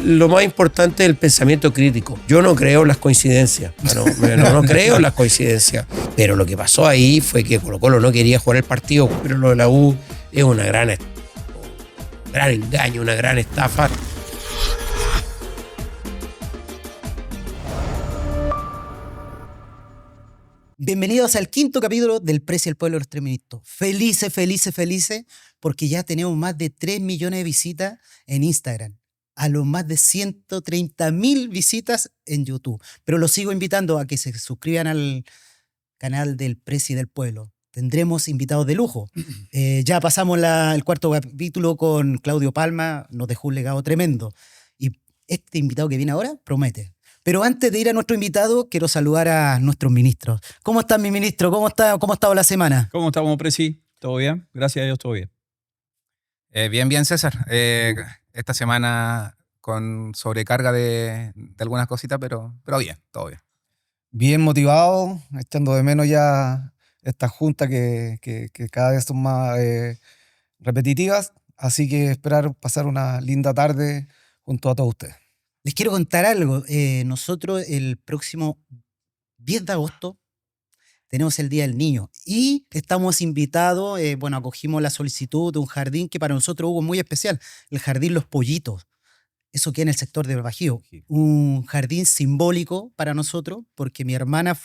Lo más importante es el pensamiento crítico. Yo no creo en las coincidencias. No creo en las coincidencias. Pero lo que pasó ahí fue que Colo-Colo no quería jugar el partido, pero lo de la U es un gran engaño, una gran estafa. Bienvenidos al quinto capítulo del Precio del Pueblo de los Tres Ministros. Felices, porque ya tenemos más de 3 millones de visitas en Instagram, a los más de 130.000 visitas en YouTube. Pero los sigo invitando a que se suscriban al canal del Precio del Pueblo. Tendremos invitados de lujo. Ya pasamos el cuarto capítulo con Claudio Palma, nos dejó un legado tremendo. Y este invitado que viene ahora promete. Pero antes de ir a nuestro invitado, quiero saludar a nuestros ministros. ¿Cómo está mi ministro? ¿Cómo ha estado la semana? ¿Cómo estamos, Presi? ¿Todo bien? Gracias a Dios, todo bien. Bien, César. Esta semana con sobrecarga de algunas cositas, pero bien, todo bien. Bien motivado, echando de menos ya estas juntas que cada vez son más repetitivas. Así que esperar pasar una linda tarde junto a todos ustedes. Les quiero contar algo. Nosotros el próximo 10 de agosto tenemos el Día del Niño y estamos invitados, acogimos la solicitud de un jardín que para nosotros hubo muy especial, el Jardín Los Pollitos. Eso queda en el sector del Bajío. Un jardín simbólico para nosotros, porque mi hermana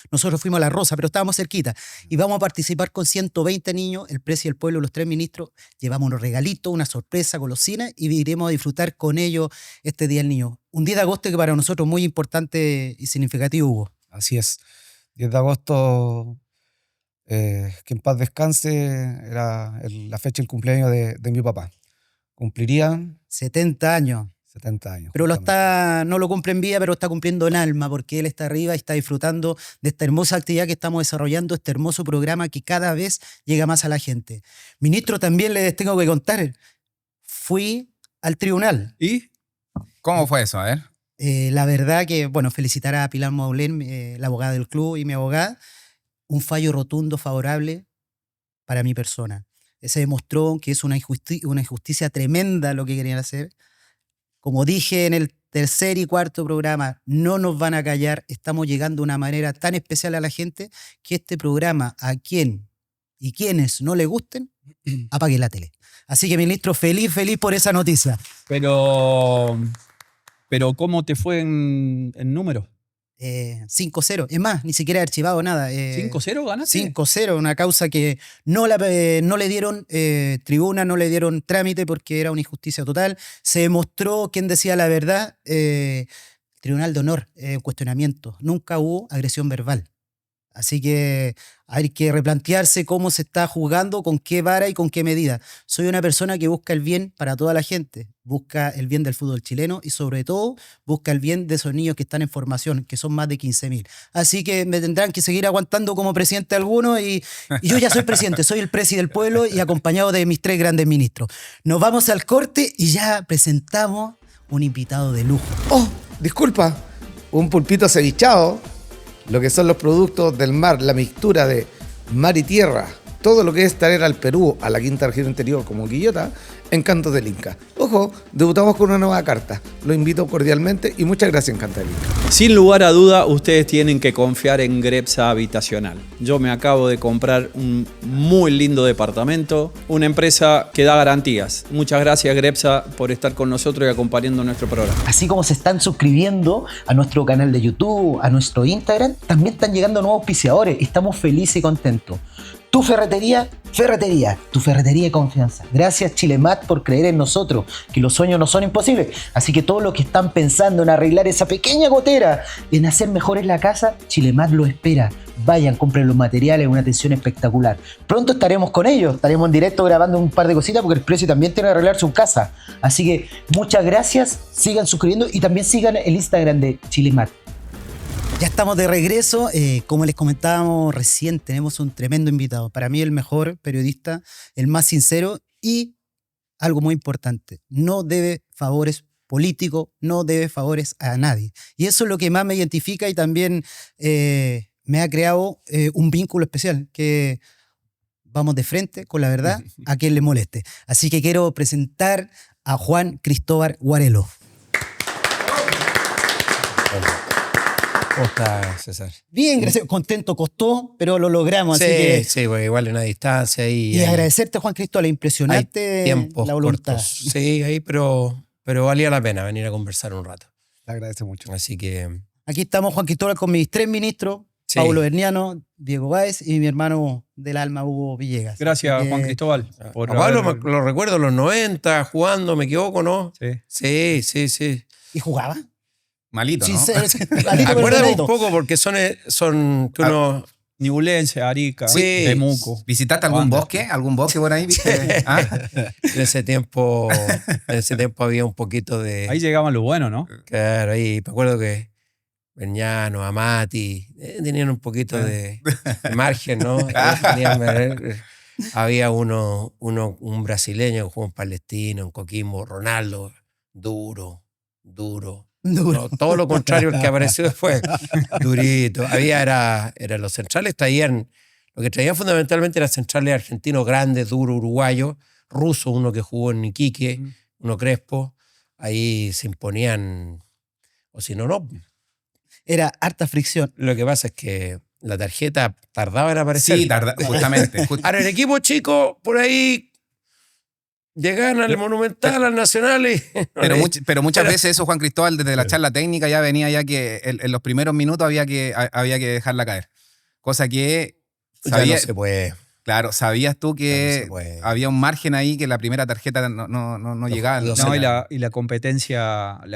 nosotros fuimos a La Rosa, pero estábamos cerquita. Y vamos a participar con 120 niños, el Precio del Pueblo, los tres ministros. Llevamos unos regalitos, una sorpresa, golosinas, y iremos a disfrutar con ellos este Día del Niño. Un 10 de agosto que para nosotros muy importante y significativo, Hugo. Así es. 10 de agosto, que en paz descanse, era la fecha del cumpleaños de mi papá. Cumplirían 70 años. 70 años. Pero no lo cumple en vida, pero está cumpliendo en alma, porque él está arriba y está disfrutando de esta hermosa actividad que estamos desarrollando, este hermoso programa que cada vez llega más a la gente. Ministro, también les tengo que contar, fui al tribunal. ¿Y cómo fue eso? A ver. La verdad que, felicitar a Pilar Maulén, la abogada del club y mi abogada, un fallo rotundo favorable para mi persona. Se demostró que es una injusticia tremenda lo que querían hacer. Como dije en el tercer y cuarto programa, no nos van a callar. Estamos llegando de una manera tan especial a la gente que este programa, a quien y quienes no le gusten, apague la tele. Así que, ministro, feliz por esa noticia. Pero ¿cómo te fue en números? 5-0. Es más, ni siquiera he archivado nada. ¿5-0 ganaste? 5-0, una causa que no le dieron tribuna, no le dieron trámite porque era una injusticia total. Se demostró quién decía la verdad. Tribunal de Honor, cuestionamiento. Nunca hubo agresión verbal. Así que hay que replantearse cómo se está juzgando, con qué vara y con qué medida. Soy una persona que busca el bien para toda la gente, busca el bien del fútbol chileno y sobre todo busca el bien de esos niños que están en formación, que son más de 15.000. Así que me tendrán que seguir aguantando como presidente algunos y yo ya soy presidente, soy el presidente del pueblo y acompañado de mis 3 grandes ministros. Nos vamos al corte y ya presentamos un invitado de lujo. ¡Oh! Disculpa, un pulpito cevichado. Lo que son los productos del mar, la mixtura de mar y tierra, todo lo que es traer al Perú, a la quinta región interior como Quillota, Encantos del Inca. Ojo, debutamos con una nueva carta. Lo invito cordialmente y muchas gracias, Encantos del Inca. Sin lugar a duda, ustedes tienen que confiar en Grepsa Habitacional. Yo me acabo de comprar un muy lindo departamento, una empresa que da garantías. Muchas gracias, Grepsa, por estar con nosotros y acompañando nuestro programa. Así como se están suscribiendo a nuestro canal de YouTube, a nuestro Instagram, también están llegando nuevos auspiciadores. Estamos felices y contentos. Tu ferretería, tu ferretería de confianza. Gracias, Chilemat, por creer en nosotros, que los sueños no son imposibles. Así que todos los que están pensando en arreglar esa pequeña gotera, en hacer mejor en la casa, Chilemat lo espera. Vayan, compren los materiales, una atención espectacular. Pronto estaremos con ellos, estaremos en directo grabando un par de cositas porque el Precio también tiene que arreglar su casa. Así que muchas gracias, sigan suscribiendo y también sigan el Instagram de Chilemat. Ya estamos de regreso. Como les comentábamos recién, tenemos un tremendo invitado. Para mí el mejor periodista, el más sincero y algo muy importante, no debe favores políticos, no debe favores a nadie. Y eso es lo que más me identifica y también me ha creado un vínculo especial, que vamos de frente con la verdad a quien le moleste. Así que quiero presentar a Juan Cristóbal Guarelo. ¿Cómo estás, César? Bien, gracias. Contento costó, pero lo logramos. Sí, así que, sí, porque igual en una distancia ahí. y hay- agradecerte, Juan Cristóbal, hay impresionante tiempos la voluntad. cortos. Sí, ahí, pero valía la pena venir a conversar un rato. Te agradece mucho. Así que Aquí estamos, Juan Cristóbal, con mis 3 ministros, sí. Paulo Berniano, Diego Báez y mi hermano del alma, Hugo Villegas. Gracias, Así que- Juan Cristóbal. A por Pablo haber- lo recuerdo en los 90 jugando, me equivoco, ¿no? Sí. Sí, sí, sí. ¿Y jugaba? Malito, ¿no? Sincero, malito, pero Acuérdame bonito. un poco porque son que uno. Nibulense, Arica, Sí. Temuco. ¿Visitaste algún Banda. bosque? ¿Algún bosque por ahí? ¿Viste? ¿Ah? En ese tiempo había un poquito de. Ahí llegaban los buenos, ¿no? Claro, ahí me acuerdo que Berñano, Amati, tenían un poquito de margen, ¿no? Había un brasileño que jugó en Palestino, en Coquimbo, Ronaldo, duro. Duro. No, todo lo contrario al que apareció después. Durito. Era los centrales lo que traían fundamentalmente eran centrales argentinos grandes, duros, uruguayos, ruso, uno que jugó en Iquique, uno Crespo. Ahí se imponían, o si no, no. Era harta fricción. Lo que pasa es que la tarjeta tardaba en aparecer. Sí, justamente. Ahora, el equipo chico, por ahí llegaban al Monumental, al Nacional y... Pero muchas veces eso, Juan Cristóbal, desde la charla técnica ya venía ya que en los primeros minutos había que dejarla caer. Cosa que Ya no se puede. claro, sabías tú Ya no se que puede. había un margen ahí que la primera tarjeta no llegaba. no No, sé. y la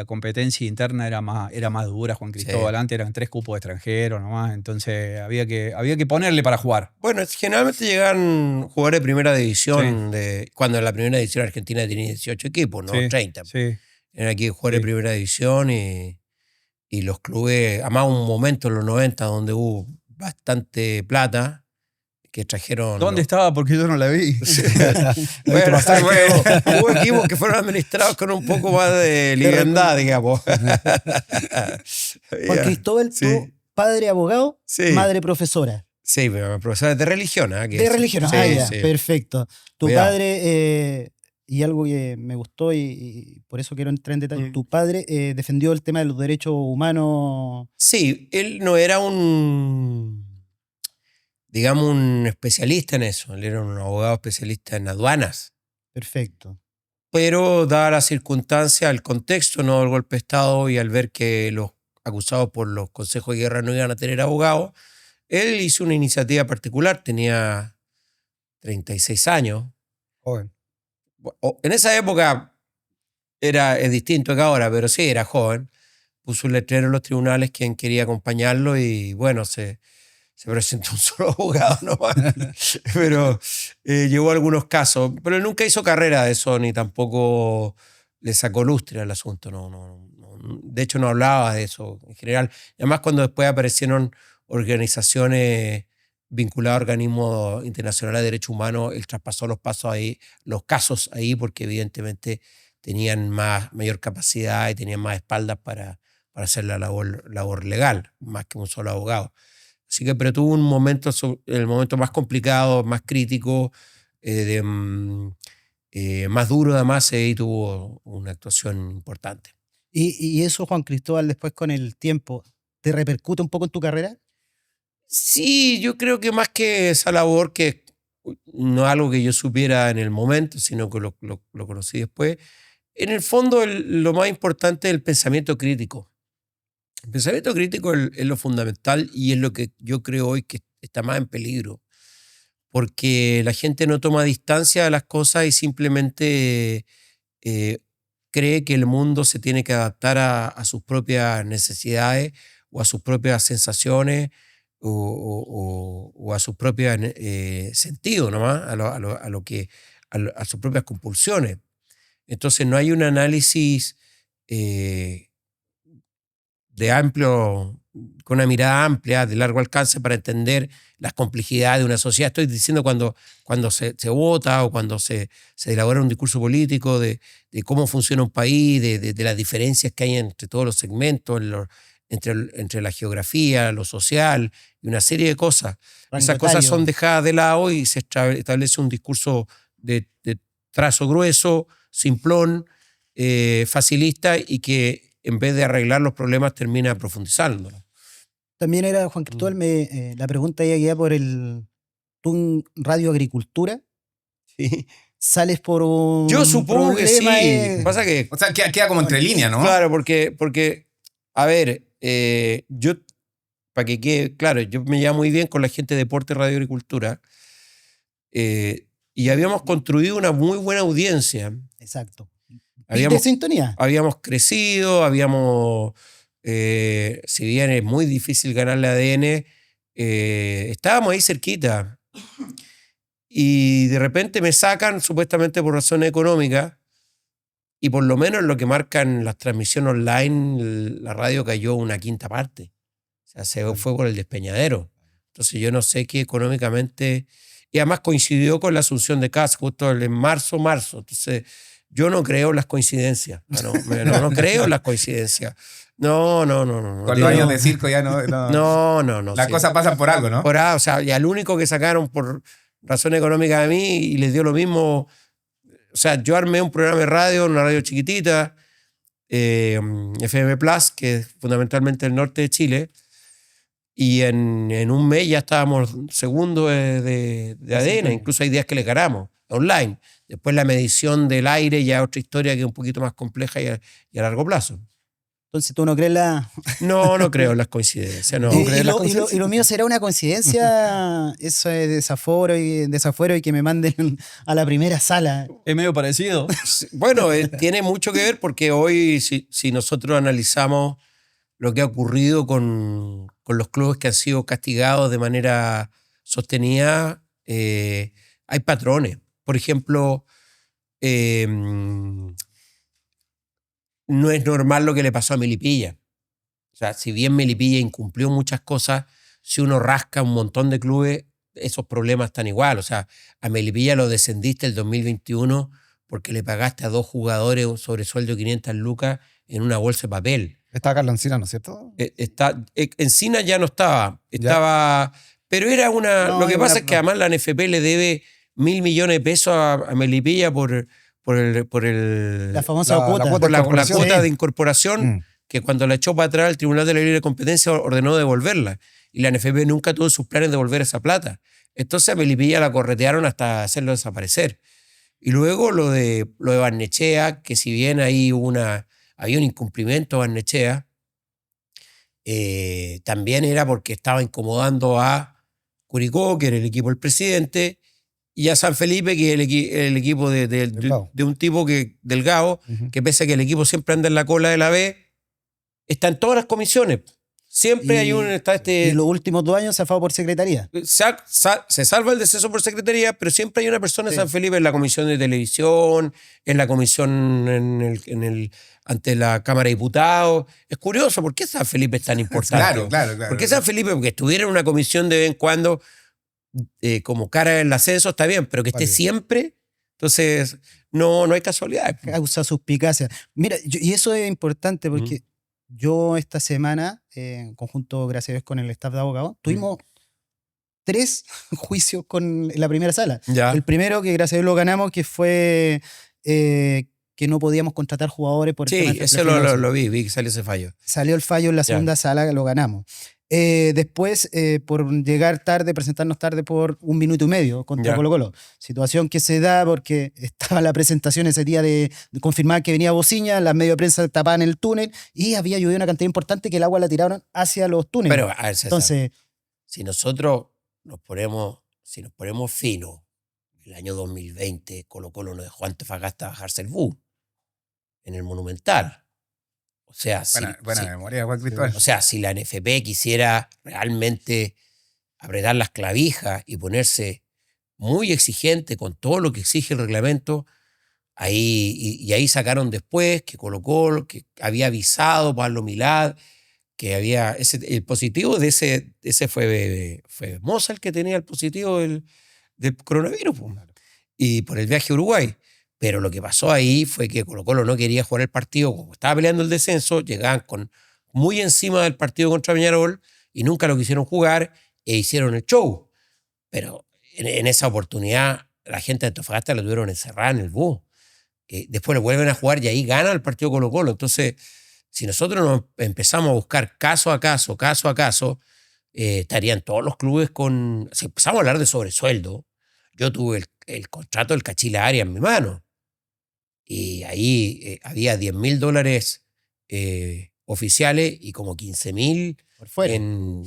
competencia interna era más dura, Juan Cristóbal. Sí. Antes eran 3 cupos extranjeros nomás, entonces había que ponerle para jugar. Bueno, generalmente llegan jugadores de primera división, cuando en la primera división Argentina tenía 18 equipos, no Sí, 30. Sí. Eran aquí jugadores de Sí. primera división y los clubes, además un momento en los 90 donde hubo bastante plata, que trajeron... ¿Dónde estaba? Porque yo no la vi. Bueno, hubo equipos que fueron administrados con un poco más de liviandad, digamos. Juan Cristóbal, Sí. tú, padre abogado, Sí. madre profesora. Sí, pero profesores de religión. ¿Ah? De religión. Sí, Ya, sí. perfecto. Tu Cuidado. padre, y algo que me gustó y por eso quiero entrar en detalle, tu padre defendió el tema de los derechos humanos. Sí, él no era digamos, un especialista en eso. Él era un abogado especialista en aduanas. Perfecto. Pero dada la circunstancia, el contexto, no el golpe de Estado y al ver que los acusados por los consejos de guerra no iban a tener abogados, él hizo una iniciativa particular, tenía 36 años. Joven. En esa época es distinto que ahora, pero sí, era joven. Puso un letrero en los tribunales quien quería acompañarlo y bueno, se presentó un solo abogado nomás. Pero llevó algunos casos. Pero él nunca hizo carrera de eso ni tampoco le sacó lustre al asunto. No. De hecho, no hablaba de eso en general. Y además, cuando después aparecieron organizaciones vinculadas a organismos internacionales de derechos humanos, él traspasó los casos ahí, porque evidentemente tenían mayor capacidad y tenían más espaldas para hacer la labor legal, más que un solo abogado. Así que, pero tuvo el momento más complicado, más crítico, más duro además, y tuvo una actuación importante. Y eso, Juan Cristóbal, después con el tiempo, ¿te repercute un poco en tu carrera? Sí, yo creo que más que esa labor, que no es algo que yo supiera en el momento, sino que lo conocí después, en el fondo lo más importante es el pensamiento crítico. El pensamiento crítico es lo fundamental y es lo que yo creo hoy que está más en peligro, porque la gente no toma distancia de las cosas y simplemente cree que el mundo se tiene que adaptar a sus propias necesidades o a sus propias sensaciones o a sus propios sentidos, nomás, a sus propias compulsiones. Entonces no hay un análisis con una mirada amplia, de largo alcance, para entender las complejidades de una sociedad. Estoy diciendo cuando se vota o cuando se elabora un discurso político de cómo funciona un país, de las diferencias que hay entre todos los segmentos, entre la geografía, lo social y una serie de cosas. Esas cosas son dejadas de lado y se establece un discurso de trazo grueso, simplón, facilista, y que en vez de arreglar los problemas termina profundizándolos. También era, Juan Cristóbal, la pregunta ya guía por tú en Radio Agricultura, Sí. sales por un Yo supongo que sí. problema, Pasa que, O sea, queda como entre líneas, ¿no? claro, porque a ver, yo, para que quede claro, yo me llevo muy bien con la gente de Deporte Radio Agricultura y habíamos construido una muy buena audiencia. Exacto. Habíamos, de sintonía. habíamos crecido, si bien es muy difícil ganarle a ADN, estábamos ahí cerquita. Y de repente me sacan, supuestamente por razones económicas, y por lo menos en lo que marcan las transmisiones online, la radio cayó una quinta parte. O sea, se fue por el despeñadero. Entonces yo no sé qué económicamente... Y además coincidió con la asunción de Kast, justo en marzo. Entonces yo no creo en las coincidencias. No creo en las coincidencias. No. Con los años de circo ya no. No. Las Sí. cosas pasan por algo, ¿no? O sea, y al único que sacaron por razón económica a mí y les dio lo mismo. O sea, yo armé un programa de radio, una radio chiquitita, FM Plus, que es fundamentalmente el norte de Chile, y en un mes ya estábamos segundo de ADN, incluso hay días que le ganamos, online. Después la medición del aire ya es otra historia que es un poquito más compleja y a largo plazo. Entonces tú no crees No creo en las coincidencias, no. y lo mío será una coincidencia, eso es desafuero y que me manden a la primera sala. Es medio parecido. Bueno, tiene mucho que ver porque hoy, si nosotros analizamos lo que ha ocurrido con los clubes que han sido castigados de manera sostenida, hay patrones. Por ejemplo, no es normal lo que le pasó a Melipilla. O sea, si bien Melipilla incumplió muchas cosas, si uno rasca un montón de clubes, esos problemas están igual. O sea, a Melipilla lo descendiste el 2021 porque le pagaste a 2 jugadores un sobresueldo de 500 lucas en una bolsa de papel. Estaba Carlos Encina, ¿no es cierto? Encina ya no estaba, pero era una... No, lo que era pasa una- es que además la NFP le debe 1.000 millones de pesos a Melipilla por La famosa La cuota. cuota. por la incorporación. cuota Sí. de incorporación, que cuando la echó para atrás el Tribunal de la Libre Competencia ordenó devolverla. Y la NFP nunca tuvo sus planes de devolver esa plata. Entonces a Melipilla la corretearon hasta hacerlo desaparecer. Y luego lo de Barnechea, que si bien ahí había un incumplimiento de Barnechea, también era porque estaba incomodando a Curicó, que era el equipo del presidente, y a San Felipe, que es el equipo Delgado. de un tipo Delgado, Ujú. que pese a que el equipo siempre anda en la cola de la B, está en todas las comisiones. Siempre hay Y los últimos 2 años se fue por secretaría. se salva el deceso por secretaría, pero siempre hay una persona en Sí. San Felipe en la comisión de televisión, en la comisión ante la Cámara de Diputados. Es curioso, ¿por qué San Felipe es tan importante? Claro. ¿Por qué San Felipe? Porque estuviera en una comisión de vez en cuando como cara en el ascenso, está bien, pero que esté Vale. siempre, entonces no hay casualidad. Causa suspicacia. Mira, y eso es importante porque yo esta semana, en conjunto, gracias a Dios, con el staff de abogados, tuvimos 3 juicios en la primera sala. Ya. El primero, que gracias a Dios lo ganamos, que fue que no podíamos contratar jugadores por el tema Sí, de eso flexibilización. lo vi que salió ese fallo. Salió el fallo en la Ya. segunda sala, lo ganamos. Después, por llegar tarde, presentarnos tarde por 1 minuto y medio contra Ya. Colo-Colo. Situación que se da porque estaba la presentación ese día de confirmar que venía Bociña, las medios de prensa tapaban el túnel y había llovido una cantidad importante que el agua la tiraron hacia los túneles. Pero, a ver, César, Entonces, si nosotros nos ponemos finos, el año 2020 Colo-Colo nos dejó a Antofagasta bajarse el bus en el Monumental. O sea, Buena memoria, Juan Cristóbal. o sea, si la NFP quisiera realmente apretar las clavijas y ponerse muy exigente con todo lo que exige el reglamento, ahí sacaron después que Colo-Colo, que había avisado Pablo Milad, que había el positivo de ese fue Moza el que tenía el positivo del coronavirus, pues, y por el viaje a Uruguay. Pero lo que pasó ahí fue que Colo-Colo no quería jugar el partido, como estaba peleando el descenso, llegaban muy encima del partido contra Peñarol y nunca lo quisieron jugar e hicieron el show. Pero en esa oportunidad la gente de Antofagasta lo tuvieron encerrada en el bus. Después lo vuelven a jugar y ahí gana el partido Colo-Colo. Entonces, si nosotros nos empezamos a buscar caso a caso, estarían todos los clubes con... Si empezamos a hablar de sobresueldo, yo tuve el contrato del Cachila Arias en mi mano. Y ahí había $10.000 oficiales y como 15.000 Por fuera. en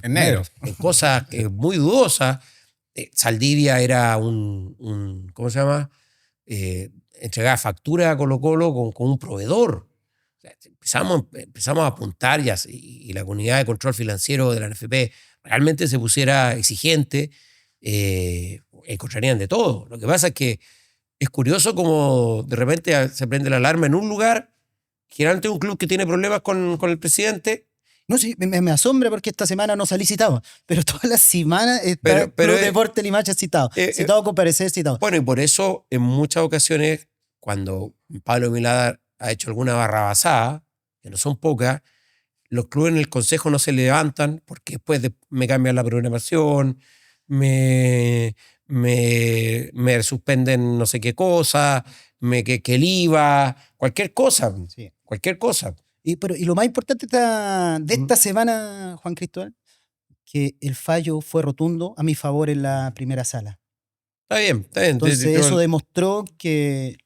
negro. En cosas muy dudosas. Saldivia era ¿cómo se llama? Entregaba factura a Colo-Colo con un proveedor. O sea, empezamos a apuntar y la unidad de control financiero de la NFP realmente se pusiera exigente, encontrarían de todo. Lo que pasa es que es curioso como de repente se prende la alarma en un lugar, generalmente un club que tiene problemas con el presidente. No, sí, me asombra porque esta semana no salí citado, pero todas las semanas está Pero Club Deporte Limache citado. Citado con parecer citado. Bueno, y por eso en muchas ocasiones, cuando Pablo Milad ha hecho alguna barrabasada, que no son pocas, los clubes en el consejo no se levantan porque después me cambian la programación, me suspenden no sé qué cosa, que el IVA, cualquier cosa. Sí. Cualquier cosa. Y lo más importante de esta semana, Juan Cristóbal, que el fallo fue rotundo a mi favor en la primera sala. Está bien, está bien. Entonces eso demostró que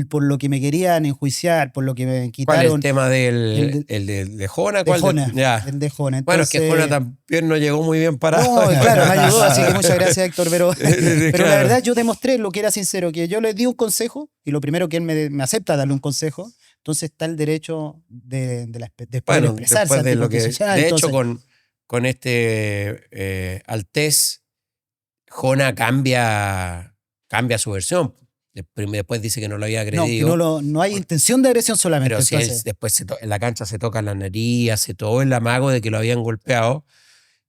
por lo que me querían enjuiciar, por lo que me quitaron... ¿Cuál es el tema de Jona? De Jona, Ya. el de Jona. Entonces, Bueno, es que Jona también no llegó muy bien parado. No, claro, me ayudó, así que muchas gracias, Héctor. Pero Claro. la verdad yo demostré lo que era sincero, que yo le di un consejo y lo primero que él me acepta darle un consejo, entonces está el derecho de Bueno, expresarse. después de lo que... anticonstitucional, De hecho, entonces, con este Altés, Jona cambia su versión. Después dice que no lo había agredido. no, no hay intención de agresión solamente. Pero si él Entonces, después en la cancha se toca la nariz, hace todo el amago de que lo habían golpeado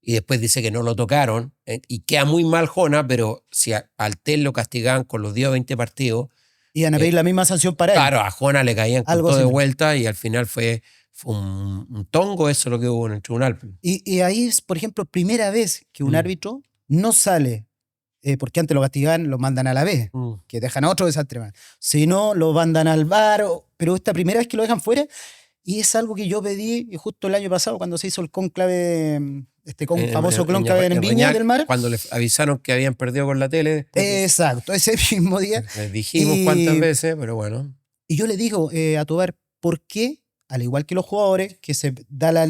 y después dice que no lo tocaron y queda muy mal Jona, pero si al Tel lo castigaban con los 10 o 20 partidos, iban a pedir la misma sanción para él. claro, a Jona le caían con Algo todo de similar. vuelta y al final fue un tongo eso lo que hubo en el tribunal. Y ahí es, por ejemplo, primera vez que un Mm. árbitro no sale, porque antes lo castigaban, lo mandan a la B, que dejan a otro desastre más. Si no, lo mandan al VAR, pero esta primera vez que lo dejan fuera, y es algo que yo pedí justo el año pasado cuando se hizo el cónclave, famoso cónclave en Viña Reñac, del Mar. Cuando les avisaron que habían perdido con la tele, Exacto, ese mismo día. les dijimos Y- cuántas veces, pero bueno. Y yo le digo a Tobar, ¿por qué, al igual que los jugadores, que se da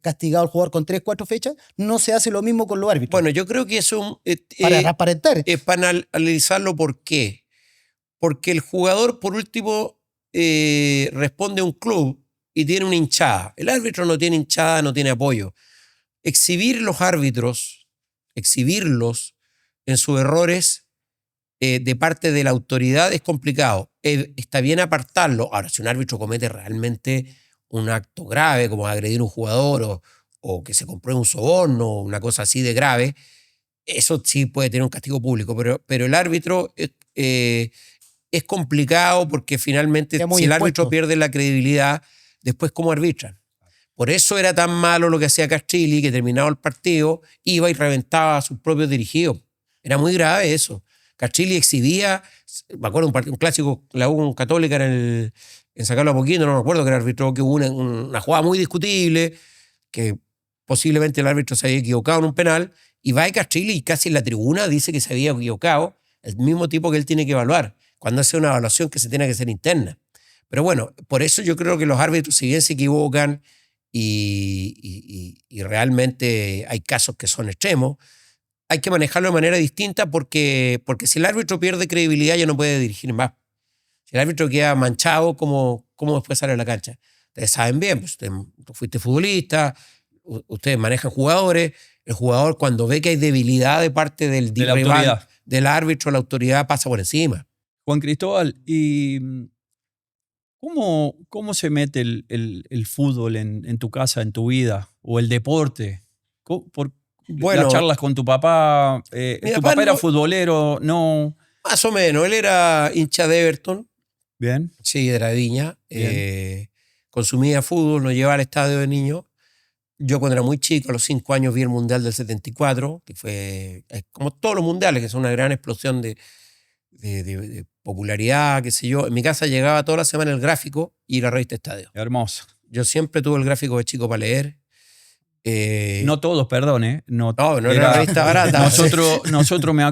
castigado al jugador con 3, 4 fechas, no se hace lo mismo con los árbitros? Bueno, yo creo que eso para transparentar. para analizarlo, ¿por qué? Porque el jugador, por último, responde a un club y tiene una hinchada. El árbitro no tiene hinchada, no tiene apoyo. Exhibir los árbitros, exhibirlos en sus errores de parte de la autoridad es complicado. Está bien apartarlo. Ahora, si un árbitro comete realmente un acto grave, como agredir a un jugador o que se compruebe un soborno, una cosa así de grave, eso sí puede tener un castigo público, pero el árbitro es complicado porque finalmente Queda muy si el expuesto. árbitro pierde la credibilidad, después ¿cómo arbitran? Por eso era tan malo lo que hacía Castrilli, que terminado el partido, iba y reventaba a sus propios dirigidos. Era muy grave eso. Castrilli exhibía, me acuerdo un clásico, la U Católica en sacarlo a poquito, no me acuerdo que era árbitro, que hubo una jugada muy discutible, que posiblemente el árbitro se había equivocado en un penal, y va de Castrilli y casi en la tribuna dice que se había equivocado, el mismo tipo que él tiene que evaluar, cuando hace una evaluación que se tiene que hacer interna. Pero bueno, por eso yo creo que los árbitros, si bien se equivocan y realmente hay casos que son extremos, hay que manejarlo de manera distinta porque si el árbitro pierde credibilidad ya no puede dirigir más. Si el árbitro queda manchado, ¿cómo después sale a la cancha? Ustedes saben bien, pues usted fuiste futbolista, ustedes manejan jugadores, el jugador cuando ve que hay debilidad de parte del De la rival, autoridad. del árbitro, la autoridad pasa por encima. Juan Cristóbal, ¿y cómo se mete el fútbol en tu casa, en tu vida? ¿O el deporte? Bueno, las charlas con tu papá. mi ¿Tu papá papá era no- futbolero? No. Más o menos, él era hincha de Everton, Bien. sí, de la Viña, Bien. consumía fútbol, nos llevaba al estadio de niño. Yo cuando era muy chico, a los 5 años, vi el Mundial del 74, que fue como todos los mundiales, que son una gran explosión de popularidad, qué sé yo. En mi casa llegaba toda la semana el gráfico y la revista Estadio. Hermoso. Yo siempre tuve el gráfico de chico para leer. No todos, perdón, ¿eh? no era una revista barata. Nosotros me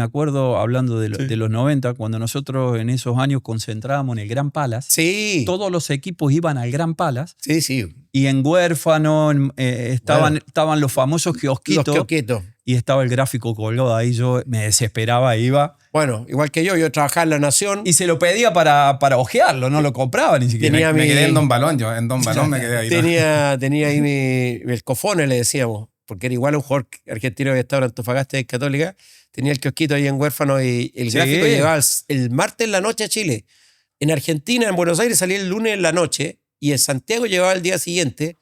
acuerdo hablando de los 90, cuando nosotros en esos años concentrábamos en el Gran Palace. Sí. Todos los equipos iban al Gran Palace. Sí, sí. Y en Huérfano estaban los famosos kiosquitos. Los kiosquitos. Y estaba el gráfico colgado ahí. Yo me desesperaba, iba. Bueno, igual que yo trabajaba en La Nación. Y se lo pedía para ojearlo, no lo compraba ni siquiera. Me quedé en Don Balón, en Don Balón me quedé ahí. Tenía ahí el cofone, le decíamos, porque era igual un jugador argentino que había estado en Antofagasta y Católica. Tenía el kiosquito ahí en Huérfano y el gráfico llegaba el martes en la noche a Chile. En Argentina, en Buenos Aires, salía el lunes en la noche y en Santiago llegaba el día siguiente.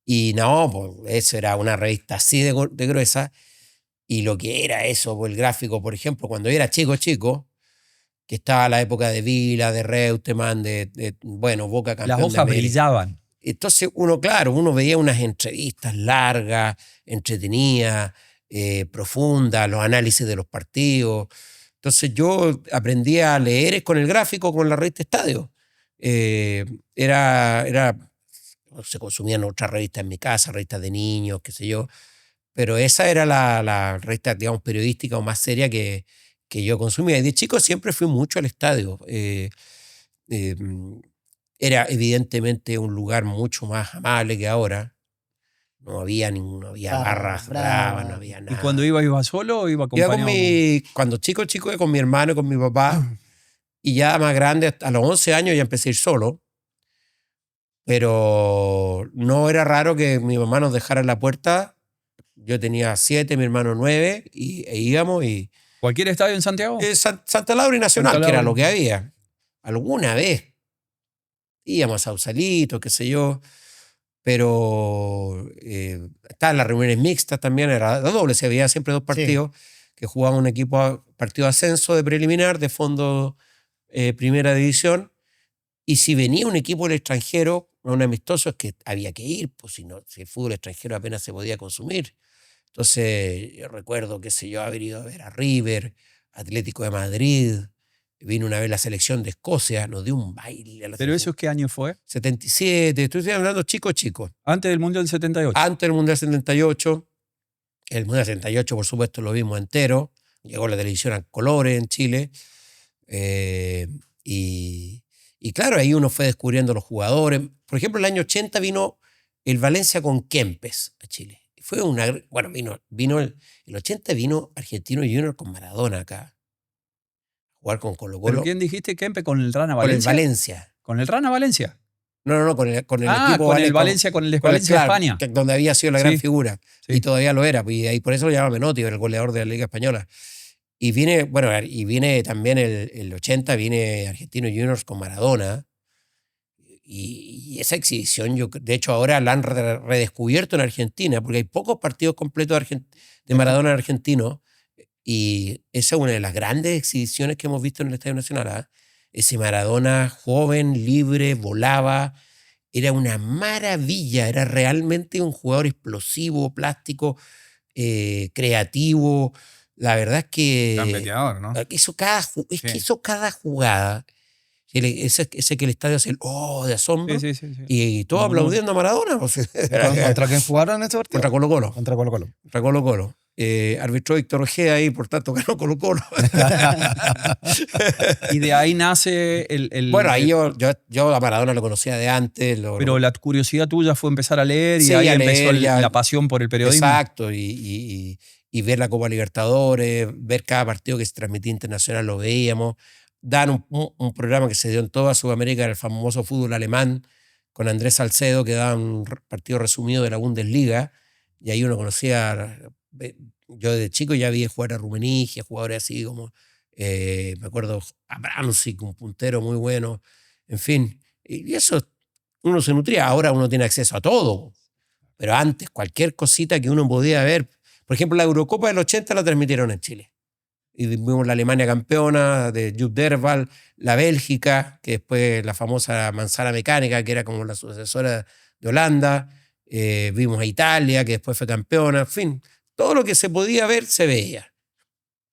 Y no, pues eso era una revista así de gruesa. Y lo que era eso, pues el gráfico, por ejemplo, cuando yo era chico, que estaba la época de Vila, de Reutemann, Boca campeón. Las hojas brillaban. Entonces uno veía unas entrevistas largas, entretenidas, profundas, los análisis de los partidos. Entonces yo aprendí a leer con el gráfico, con la revista Estadio. Se consumían otras revistas en mi casa, revistas de niños, qué sé yo. Pero esa era la revista, digamos, periodística o más seria que yo consumía. Y de chico siempre fui mucho al estadio. Era evidentemente un lugar mucho más amable que ahora. No había barras bravas, no había nada. ¿Y cuando iba solo o iba acompañado? Cuando chico, iba con mi hermano y con mi papá. Y ya más grande, a los 11 años ya empecé a ir solo. Pero no era raro que mi mamá nos dejara en la puerta. Yo tenía 7, mi hermano 9, e íbamos y... ¿Cualquier estadio en Santiago? Santa Laura y Nacional, Santa Laura. Que era lo que había. Alguna vez íbamos a Sausalito, qué sé yo, pero estaban las reuniones mixtas también, era doble, se veía siempre 2 partidos, que jugaban un equipo partido de ascenso de preliminar, de fondo primera división, y si venía un equipo del extranjero, un amistoso, es que había que ir, pues si el fútbol extranjero apenas se podía consumir. Entonces, yo recuerdo, qué sé yo, haber ido a ver a River, Atlético de Madrid, vino una vez la selección de Escocia, nos dio un baile. ¿Pero eso qué año fue? 77, estoy hablando chico. Antes del Mundial 78. Antes del Mundial 78. El Mundial 78, por supuesto, lo vimos entero. Llegó la televisión a colores en Chile. Y claro, ahí uno fue descubriendo los jugadores. Por ejemplo, el año 80 vino el Valencia con Kempes a Chile. Fue vino el 80 vino Argentino Junior con Maradona acá. Jugar con Colo-Colo. ¿Pero quién dijiste, Kempe, con el Rana Con el Valencia? Valencia. ¿Con el Rana Valencia? No, con el equipo con el Valencia, con el Valencia España. Donde había sido la gran figura. Sí. Y todavía lo era. Y ahí por eso lo llamaba Menotti, era el goleador de la Liga Española. Y viene también el 80, viene Argentino Juniors con Maradona. Y esa exhibición, de hecho, ahora la han redescubierto en Argentina, porque hay pocos partidos completos de Maradona en argentino. Y esa es una de las grandes exhibiciones que hemos visto en el Estadio Nacional. Ese Maradona joven, libre, volaba. Era una maravilla. Era realmente un jugador explosivo, plástico, creativo. La verdad es que... Gambeteador, ¿no? Hizo cada jugada. Ese que el estadio hace de asombro. Sí. Y todo aplaudiendo a Maradona. ¿Contra quién jugaron ese partido? Contra Colo-Colo. Contra Colo-Colo. Contra Colo-Colo. Arbitró Víctor Ojeda ahí, por tanto ganó Colo-Colo. Y de ahí nace el... Bueno, ahí yo a Maradona lo conocía de antes. Pero la curiosidad tuya fue empezar a leer y Sí, ahí a empezó leer, la pasión por el periodismo. Exacto, y ver la Copa Libertadores, ver cada partido que se transmitía internacional, lo veíamos. Dan un programa que se dio en toda Sudamérica, el famoso fútbol alemán, con Andrés Salcedo, que daba un partido resumido de la Bundesliga, y ahí uno conocía, yo de chico ya vi jugar a Rummenigge, jugadores así como, me acuerdo a Bramsik, un puntero muy bueno, en fin, y eso uno se nutría. Ahora uno tiene acceso a todo, pero antes cualquier cosita que uno podía ver, por ejemplo la Eurocopa del 80 la transmitieron en Chile. Y vimos la Alemania campeona de Jupp Derval, la Bélgica, que después la famosa manzana mecánica, que era como la sucesora de Holanda. Vimos a Italia, que después fue campeona. En fin, todo lo que se podía ver, se veía.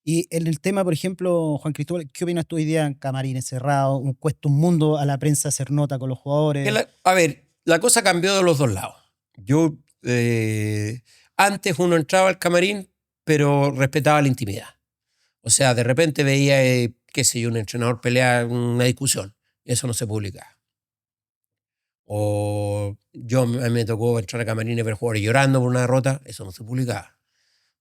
Y en el tema, por ejemplo, Juan Cristóbal, ¿qué opinas tú hoy día en camarines cerrados? Cuesta un mundo a la prensa hacer nota con los jugadores. A ver, la cosa cambió de los dos lados. Yo antes uno entraba al camarín, pero respetaba la intimidad. O sea, de repente veía, qué sé yo, un entrenador pelear una discusión. Y eso no se publicaba. O a mí me tocó entrar a camarín y ver jugadores llorando por una derrota. Eso no se publicaba.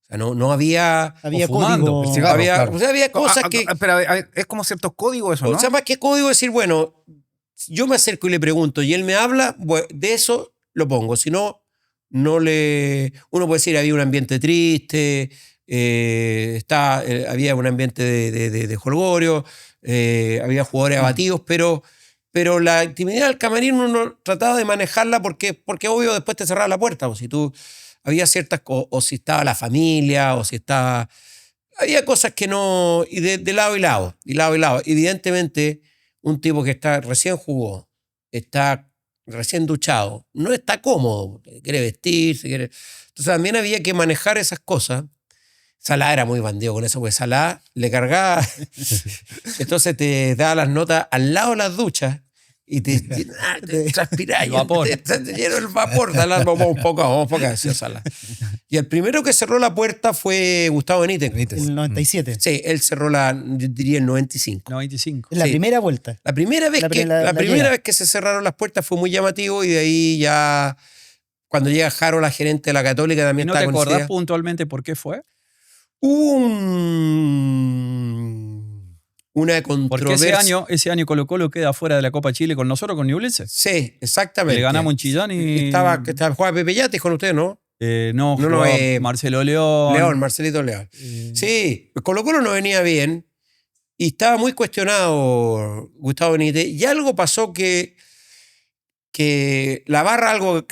O sea, no había... Había fumando, código. el cigarro, había, claro. o sea, había cosas que... Pero a ver, es como ciertos códigos eso, ¿no? O sea, más que código decir, bueno, yo me acerco y le pregunto y él me habla, de eso lo pongo. Si no, no le... Uno puede decir, había un ambiente triste, había un ambiente de jolgorio, había jugadores abatidos, pero la intimidad del camarín uno trataba de manejarla porque obvio después te cerraba la puerta. O si tú... Había ciertas cosas, o si estaba la familia, o si estaba... Había cosas que no... Y de lado y lado, y lado y lado. Evidentemente, un tipo que recién jugó, está recién duchado, no está cómodo, quiere vestirse, quiere... Entonces también había que manejar esas cosas. Salah era muy bandido con eso, porque Salah le cargaba... Entonces te daba las notas al lado de las duchas y te transpirás. El vapor. Te llenó el vapor. Vamos un poco, decía Salah. Y el primero que cerró la puerta fue Gustavo Benítez. El 97. Sí, él cerró yo diría el 95. 95. Es la Sí. primera vuelta. La primera vez La primera llega. vez que se cerraron las puertas fue muy llamativo y de ahí ya cuando llega Jaro, la gerente de la Católica, ¿Y también no te estaba acordás conocida. puntualmente por qué fue? Una Porque controversia. ese año Colo-Colo queda fuera de la Copa Chile con nosotros, con Ñublense. Sí, exactamente. Le ganamos en Chillán y... Estaba jugaba Pepe Yates con usted, ¿no? No, jugaba Marcelo León. Marcelito León. Sí, Colo-Colo no venía bien y estaba muy cuestionado Gustavo Benítez. Y algo pasó que la barra algo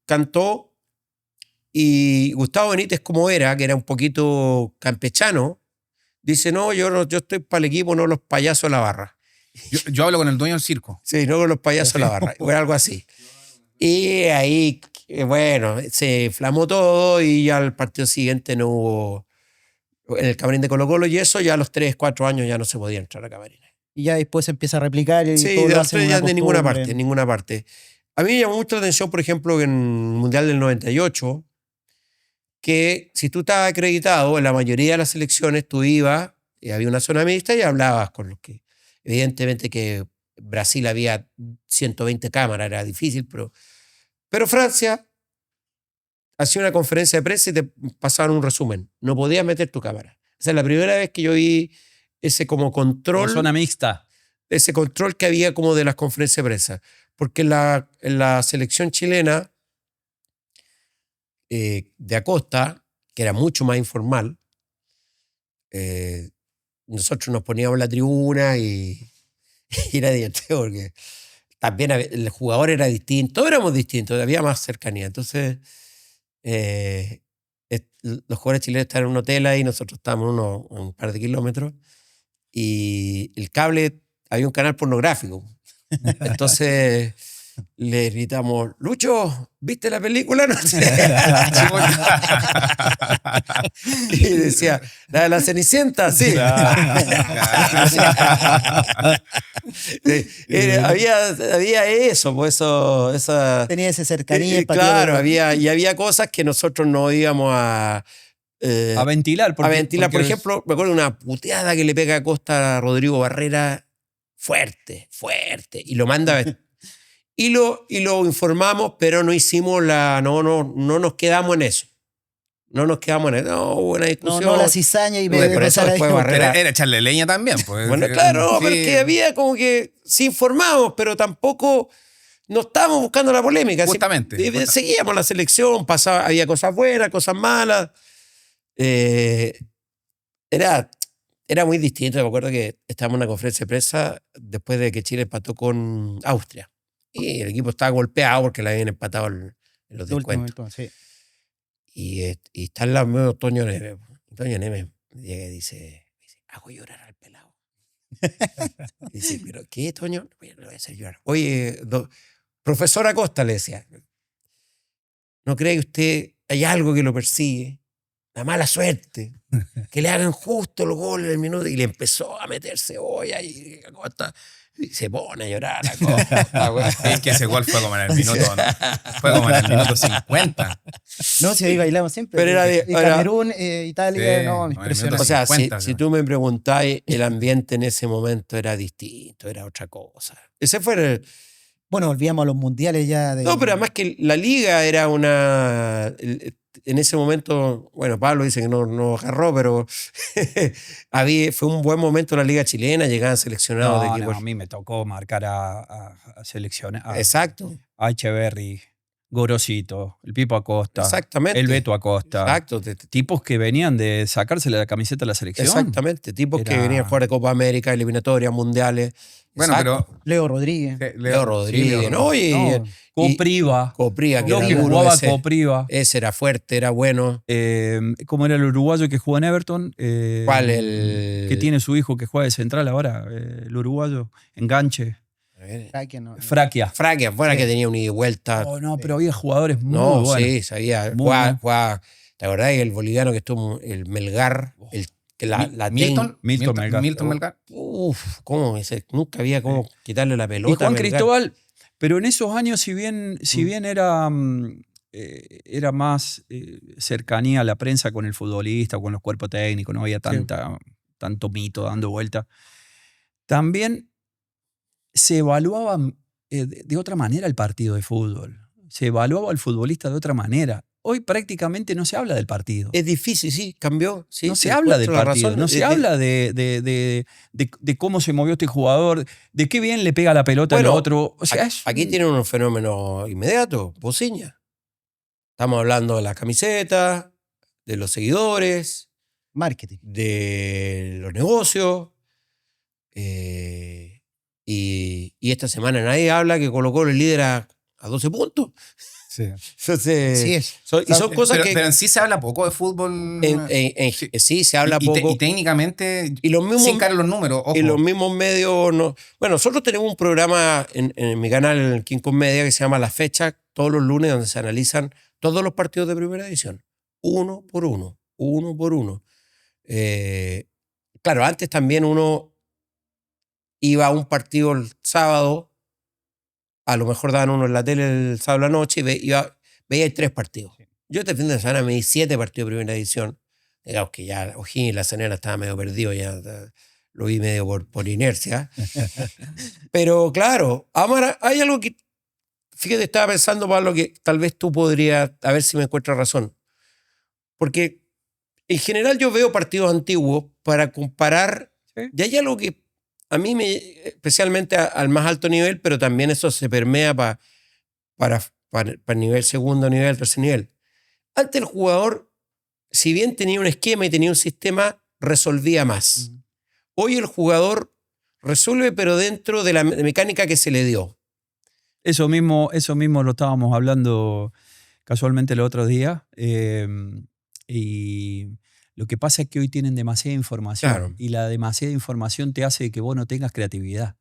cantó y Gustavo Benítez, como era, que era un poquito campechano, dice, no, yo estoy para el equipo, no los payasos de la barra. Yo hablo con el dueño del circo. Sí, no con los payasos de la barra, o algo así. Y ahí, bueno, se flamó todo y ya al partido siguiente no hubo... En el camarín de Colo-Colo y eso, ya a los 3, 4 años ya no se podía entrar a camarín. Y ya después se empieza a replicar y Sí, todo de lo los hacen 3 una ya de ninguna costumbre. parte, en ninguna parte. A mí me llamó mucho la atención, por ejemplo, en el Mundial del 98, que si tú estabas acreditado en la mayoría de las selecciones, tú ibas, y había una zona mixta y hablabas con los que... Evidentemente que Brasil había 120 cámaras, era difícil, pero Francia hacía una conferencia de prensa y te pasaban un resumen. No podías meter tu cámara. Esa es la primera vez que yo vi ese como control, Zona mixta. ese control que había como de las conferencias de prensa. Porque en la selección chilena de Acosta, que era mucho más informal, nosotros nos poníamos en la tribuna y era divertido porque también el jugador era distinto, todos éramos distintos, había más cercanía. Entonces, los jugadores chilenos estaban en un hotel ahí, nosotros estábamos a un par de kilómetros y el cable, había un canal pornográfico. Entonces le gritamos, Lucho, ¿viste la película? No sé. Y decía, la de la Cenicienta, sí. Había eso, pues esa... Tenía esa cercanía. empatía claro, con- había cosas que nosotros no íbamos a ventilar. a ventilar. Por ejemplo, me acuerdo de una puteada que le pega a Costa a Rodrigo Barrera fuerte, y lo manda y lo informamos, pero no hicimos no nos quedamos en eso. No nos quedamos en eso. No, hubo una discusión. No la cizaña y Por eso empezar a después discutir. Barrera- Era echarle leña también. Pues. Bueno, claro, Sí. pero que había como que sí informamos, pero tampoco no estábamos buscando la polémica. Justamente. Seguíamos la selección, había cosas buenas, cosas malas. Era muy distinto. Me acuerdo que estábamos en una conferencia de prensa después de que Chile empató con Austria. Y el equipo estaba golpeado porque le habían empatado en los De último descuentos. momento, sí. Y está al lado mío Toño Nemes. Toño Nemes llega y dice, hago llorar al pelado. Y dice, ¿pero qué, Toño? Le voy a hacer llorar. Oye, profesor Acosta, le decía, ¿no cree que usted hay algo que lo persigue? La mala suerte. Que le hagan justo los goles en el minuto. Y le empezó a meter cebolla y Acosta Y se pone a llorar la cosa, güey. Es que ese gol fue como en el minuto, ¿no? Fue como en el minuto 50. No, si ahí bailamos siempre. Pero era Camerún, Italia, Sí, no, en el impresionante. minuto O sea, 50, si ¿no? tú me preguntáis, el ambiente en ese momento era distinto, era otra cosa. Ese fue el... Bueno, volvíamos a los mundiales ya de... No, pero además que la liga era una... En ese momento, bueno, Pablo dice que no agarró, pero fue un buen momento la liga chilena, llegaban seleccionados de equipos. a mí me tocó marcar a selecciones. Exacto, A Echeverry, Gorosito, el Pipo Acosta, exactamente. el Beto Acosta. Exacto, Tipos que venían de sacársele la camiseta a la selección. exactamente. Tipos que Era- venían a jugar de Copa América, eliminatorias, mundiales. Bueno, Exacto. pero Leo Rodríguez. Leo Rodríguez, sí, ¿no? Y Copriva. Copría, que Lo era que duro jugaba ese. Copriva. Ese era fuerte, era bueno. ¿Cómo era el uruguayo que jugó en Everton? ¿Cuál? El... Que tiene su hijo que juega de central ahora, el uruguayo. Enganche. A ver, Fraquia, no. Fraquia. Fraquia, fuera Sí. que tenía un ida y vuelta. Oh, no, pero había jugadores muy No, buenos. sí, sabía. Muy Jugaba, bueno. ¿te acordás que el boliviano que estuvo, el Melgar, la Milton, Milton Melgar. Milton Melgar. Uf, ¿cómo? Nunca había cómo quitarle la pelota. Y Juan a Melgar. Cristóbal, pero en esos años, si bien era, era más cercanía a la prensa con el futbolista o con los cuerpos técnicos, no había tanto mito dando vuelta, también se evaluaba de otra manera el partido de fútbol. Se evaluaba al futbolista de otra manera. Hoy prácticamente no se habla del partido. Es difícil, sí, cambió. Sí, No se te habla del encuentro la partido, razón. no se habla de cómo se movió este jugador, de qué bien le pega la pelota Bueno, al otro. O sea, Aquí tienen unos fenómenos inmediatos, Bociña. Estamos hablando de la camiseta, de los seguidores, Marketing. de los negocios. Y esta semana nadie habla que Colo-Colo es líder a 12 puntos. Sí. Entonces, Sí es. y son cosas Pero en sí se habla poco de fútbol. sí, se habla poco. Y técnicamente, Y los mismos- sin caer en los números, ojo. Y los mismos medios no. Bueno, nosotros tenemos un programa en mi canal, en el King Media, que se llama La Fecha, todos los lunes, donde se analizan todos los partidos de primera división. Uno por uno. Claro, antes también uno iba a un partido el sábado, a lo mejor daban uno en la tele el sábado a la noche y veía 3 partidos. Yo este fin de semana me di 7 partidos de primera división. Digamos que ya O'Higgins y La Serena estaba medio perdido, ya lo vi medio por inercia. Pero claro, ahora hay algo que, fíjate, estaba pensando, Pablo, que tal vez tú podrías, a ver si me encuentras razón. Porque en general yo veo partidos antiguos para comparar, Sí. y hay algo que a mí, especialmente al más alto nivel, pero también eso se permea para nivel segundo nivel, tercer nivel. Antes el jugador, si bien tenía un esquema y tenía un sistema, resolvía más. Hoy el jugador resuelve, pero dentro de la mecánica que se le dio. Eso mismo lo estábamos hablando casualmente el otro día. Y lo que pasa es que hoy tienen demasiada información. Claro. Y la demasiada información te hace que vos no tengas creatividad.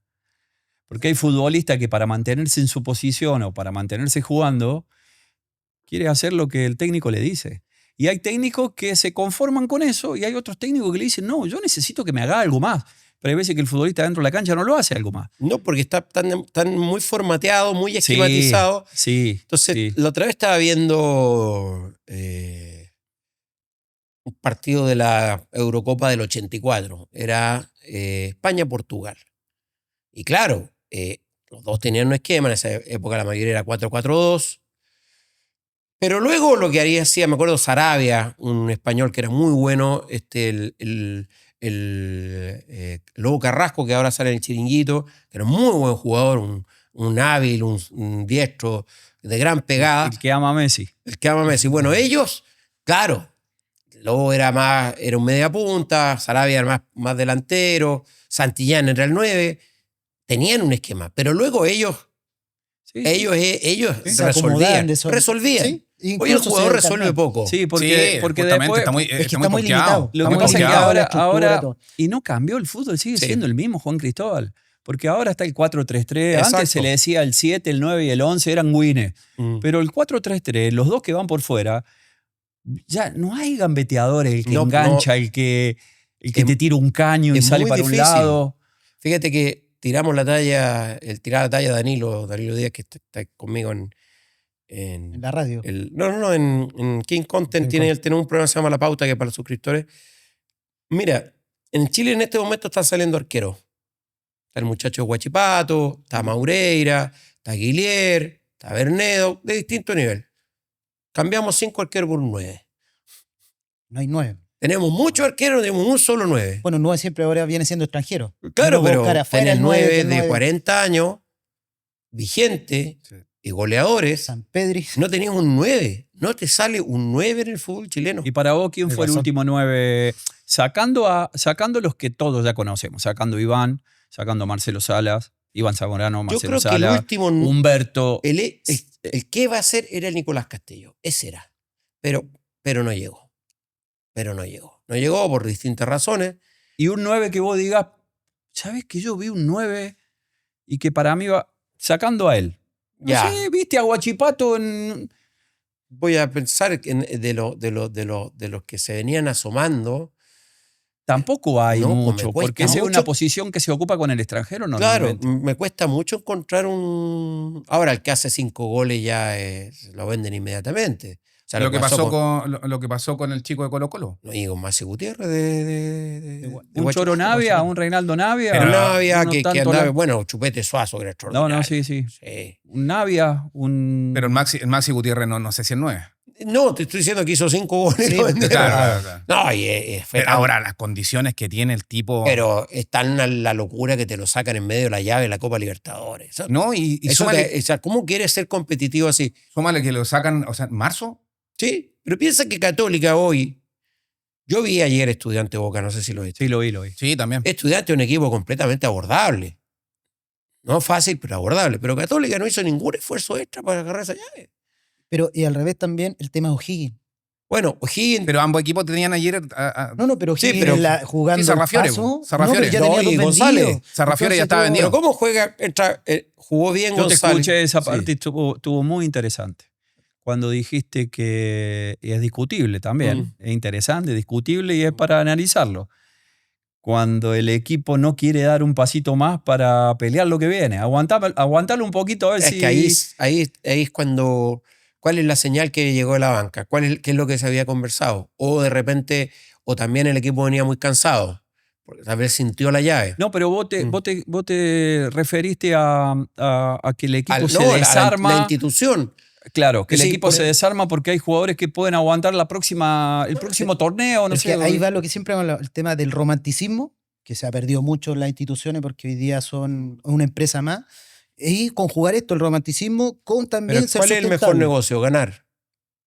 Porque hay futbolistas que para mantenerse en su posición o para mantenerse jugando, quiere hacer lo que el técnico le dice. Y hay técnicos que se conforman con eso y hay otros técnicos que le dicen, no, yo necesito que me haga algo más. Pero hay veces que el futbolista dentro de la cancha no lo hace algo más. No, porque está tan muy formateado, muy esquematizado. Sí. Entonces, sí. la otra vez estaba viendo un partido de la Eurocopa del 84. Era España-Portugal. Y claro, los dos tenían un esquema. En esa época la mayoría era 4-4-2. Pero luego lo que hacía, me acuerdo, Sarabia, un español que era muy bueno, el Lobo Carrasco, que ahora sale en el Chiringuito, que era un muy buen jugador, un hábil, un diestro de gran pegada. El que ama a Messi. El que ama a Messi. Bueno, ellos, claro, Lobo era un media punta, Sarabia era más delantero, Santillán era el 9, tenían un esquema, pero luego ellos Sí, se acomodaban resolvían. Sí, Hoy el incluso jugador se resuelve cambian. poco. Sí, porque justamente después... está muy, Es que está muy limitado. Lo Está que muy pasa es que limitado la ahora estructura, todo. y no cambió el fútbol, sigue Sí. siendo el mismo Juan Cristóbal. Porque ahora está el 4-3-3. Exacto. Antes se le decía el 7, el 9 y el 11 eran Winnes. Mm. Pero el 4-3-3, los dos que van por fuera, ya no hay gambeteadores, el que No, engancha, el que Es- te tira un caño y es sale muy para difícil. un lado. Fíjate que tiramos la talla, tirar la talla de Danilo Díaz, que está conmigo en la radio. en King Content King tiene un programa que se llama La Pauta, que es para los suscriptores. Mira, en Chile en este momento están saliendo arqueros. Está el muchacho de Huachipato, está Maureira, está Guilier, está Bernedo, de distinto nivel. Cambiamos 5 arqueros por un 9. No hay 9. Tenemos muchos arqueros, tenemos un solo 9. Bueno, 9 siempre ahora viene siendo extranjero. Claro, Uno pero buscar afuera tenés el 9 el de 40 años, vigente Sí. y goleadores. San Pedri. No tenías un 9. No te sale un 9 en el fútbol chileno. ¿Y para vos quién Tienes fue el razón. último 9? Sacando los que todos ya conocemos, sacando Iván, sacando a Marcelo Salas, Iván Zamorano, Yo Marcelo creo que el Salas, último, Humberto. el que va a ser era el Nicolás Castillo. Ese era. Pero no llegó. No llegó por distintas razones. Y un 9 que vos digas, ¿sabes que yo vi un 9 y que para mí va sacando a él? No Ya. sé, viste a Huachipato en... Voy a pensar de los que se venían asomando. Tampoco hay No, pues mucho, me cuesta porque esa es una mucho. posición que se ocupa con el extranjero Claro, normalmente. me cuesta mucho encontrar un... Ahora, el que hace 5 goles ya lo venden inmediatamente. O sea, Lo que pasó con el chico de Colo Colo. No, y con Maxi Gutiérrez de Un Huachipato, Choro Navia, Huachipato. un Reinaldo Navia. Pero Navia, uno que tanto andaba... la- Bueno, Chupete Suazo, que era No, extraordinario. sí. Sí. Un Navia, un... Pero el Maxi Gutiérrez no sé si es 9. No, te estoy diciendo que hizo 5 goles. Sí, y lo vendieron. claro. No, fue Pero tan- ahora las condiciones que tiene el tipo. Pero es tan la locura que te lo sacan en medio de la llave de la Copa Libertadores. Eso- No, y eso súmale, o sea, ¿cómo quieres ser competitivo así? súmale que lo sacan, o sea, en marzo. Sí, pero piensa que Católica hoy... Yo vi ayer Estudiante Boca, no sé si lo viste. Sí, lo vi. Sí, también. Estudiante es un equipo completamente abordable. No fácil, pero abordable. Pero Católica no hizo ningún esfuerzo extra para agarrar esa llave. Pero, y al revés también, el tema de O'Higgins. Bueno, O'Higgins... Pero ambos equipos tenían ayer. No, pero Sí, O'Higgins pero- jugando sí, Sarrafiore, el paso, Sarrafiore. no, pero ya No, tenía y dos González. vendidos. Sarrafiore ya estaba Entonces, Pero vendido. ¿cómo juega? Jugó bien Yo te González. escuché esa Sí. parte y estuvo muy interesante. Cuando dijiste que es discutible también, es interesante, discutible y es para analizarlo. Cuando el equipo no quiere dar un pasito más para pelear lo que viene, aguantarlo un poquito a ver Es si... que ahí es cuando... ¿Cuál es la señal que llegó de la banca? ¿Qué es lo que se había conversado? O de repente, o también el equipo venía muy cansado, porque tal vez sintió la llave. No, pero vos te referiste a que el equipo se No, desarma. la institución. Claro, que el Sí, equipo se desarma porque hay jugadores que pueden aguantar el próximo torneo, no es sé. que ahí va lo que siempre hablamos, el tema del romanticismo, que se ha perdido mucho en las instituciones porque hoy día son una empresa más. Y conjugar esto, el romanticismo, con también Pero ser ¿cuál es el mejor sustentable. negocio? Ganar.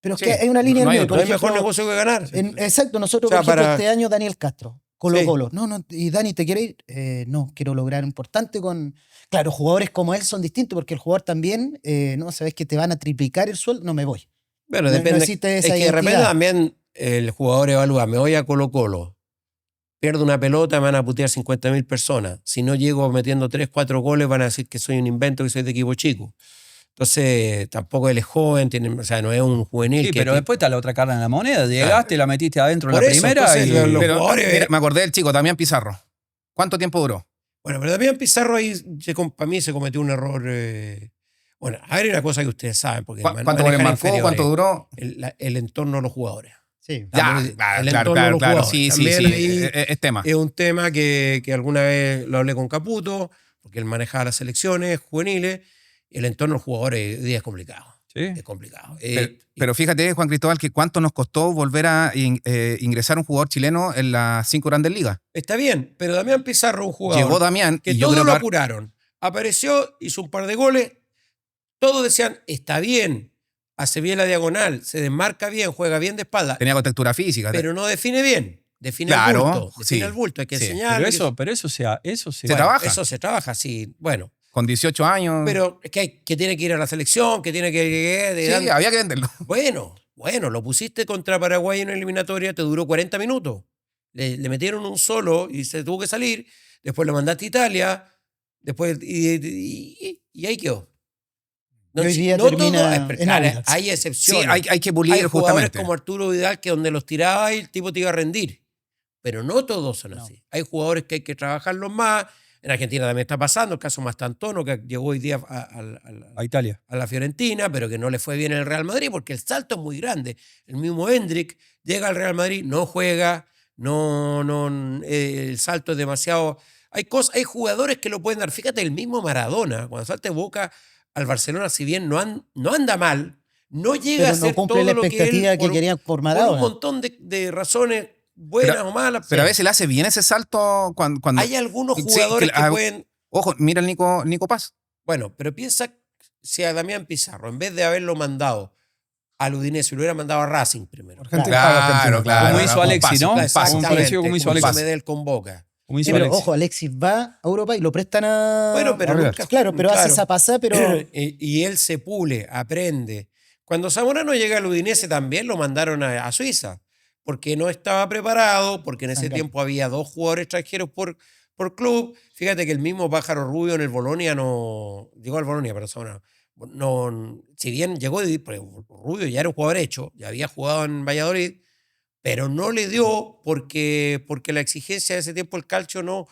Pero es Sí, que hay una línea no hay en medio, otro. por No hay ejemplo, mejor negocio que ganar. Exacto, nosotros, O sea, por ejemplo, para- este año Daniel Castro, Colo Sí. Colo. No, y Dani, ¿te quiere ir? No, quiero lograr importante con... Claro, jugadores como él son distintos porque el jugador también, no, sabes que te van a triplicar el sueldo, no me voy. Bueno, No depende. existe Es esa que de repente identidad. también el jugador evalúa, me voy a Colo-Colo, pierdo una pelota, me van a putear 50.000 personas. Si no llego metiendo 3, 4 goles, van a decir que soy un invento, que soy de equipo chico. Entonces, tampoco él es joven, o sea, no es un juvenil. Sí, que pero después está la otra cara en la moneda. Llegaste, la metiste adentro en la Por eso, primera entonces, y... los Pero jugadores- mira, me acordé del chico, Damián Pizarro. ¿Cuánto tiempo duró? Bueno, pero también Pizarro ahí, para mí se cometió un error. Bueno, a ver, una cosa que ustedes saben. Porque ¿Cuánto goles manejan marcó? inferiores. ¿Cuánto duró? El entorno de los jugadores. Sí. Ya, El claro, entorno de claro, los claro. jugadores. Sí, sí, También sí. ahí Es tema. Es un tema que alguna vez lo hablé con Caputo, porque él manejaba las selecciones juveniles, y el entorno de los jugadores hoy día es complicado. Sí. Es complicado. Pero fíjate, Juan Cristóbal, que cuánto nos costó volver a ingresar un jugador chileno en las 5 grandes ligas. Está bien, pero Damián Pizarro, un jugador Llegó Damián que y yo todos creo lo que apuraron. Apareció, hizo un par de goles, todos decían, está bien, hace bien la diagonal, se desmarca bien, juega bien de espalda, tenía contextura física. pero no define bien. Define Claro, el bulto. Define sí, el bulto, hay que sí. enseñarle. Pero eso se Se trabaja. Eso se trabaja, sí. Bueno, Con 18 años. pero es que tiene que ir a la selección, que tiene que... sí, había que venderlo. Bueno, lo pusiste contra Paraguay en una eliminatoria, te duró 40 minutos. Le metieron un solo y se tuvo que salir. Después lo mandaste a Italia. Después, y ahí quedó. Y hoy día todo- termina en Audax. hay Sí, excepciones. hay que pulir Hay jugadores justamente. como Arturo Vidal que donde los tiraba y el tipo te iba a rendir. Pero no todos son así. Hay jugadores que hay que trabajarlos más. En Argentina también está pasando, el caso Mastantuono, que llegó hoy día A Italia. a la Fiorentina, pero que no le fue bien en el Real Madrid porque el salto es muy grande. El mismo Hendrik llega al Real Madrid, no juega, el salto es demasiado... Hay jugadores que lo pueden dar. Fíjate, el mismo Maradona, cuando salta de Boca al Barcelona, si bien no anda mal, no llega Pero a ser no cumple todo la lo que expectativa él, que querían por por un Maradona. montón de razones buenas o malas. Pero a veces le hace bien ese salto cuando Hay algunos sí, jugadores que ah, pueden... Ojo, mira el Nico Paz. Bueno, pero piensa si a Damián Pizarro, en vez de haberlo mandado al Udinese, lo hubiera mandado a Racing primero. Claro. Como hizo un Alexis, paso, ¿no? un paso. Un parecido como hizo Alexis. Alexis. Medel con Boca. Como Sí, hizo pero Alexis. ojo, Alexis va a Europa y lo prestan a... Bueno, pero a nunca- claro, pero hace claro. esa pasada, pero... Y él se pule, aprende. Cuando Zamorano llega al Udinese también lo mandaron a Suiza, porque no estaba preparado, porque en ese Sangal. tiempo había 2 jugadores extranjeros por club. Fíjate que el mismo Pájaro Rubio en el Bolonia no... Llegó al Bolonia, pero Zamorano. No, si bien llegó, porque Rubio ya era un jugador hecho, ya había jugado en Valladolid, pero no le dio porque la exigencia de ese tiempo el calcio no...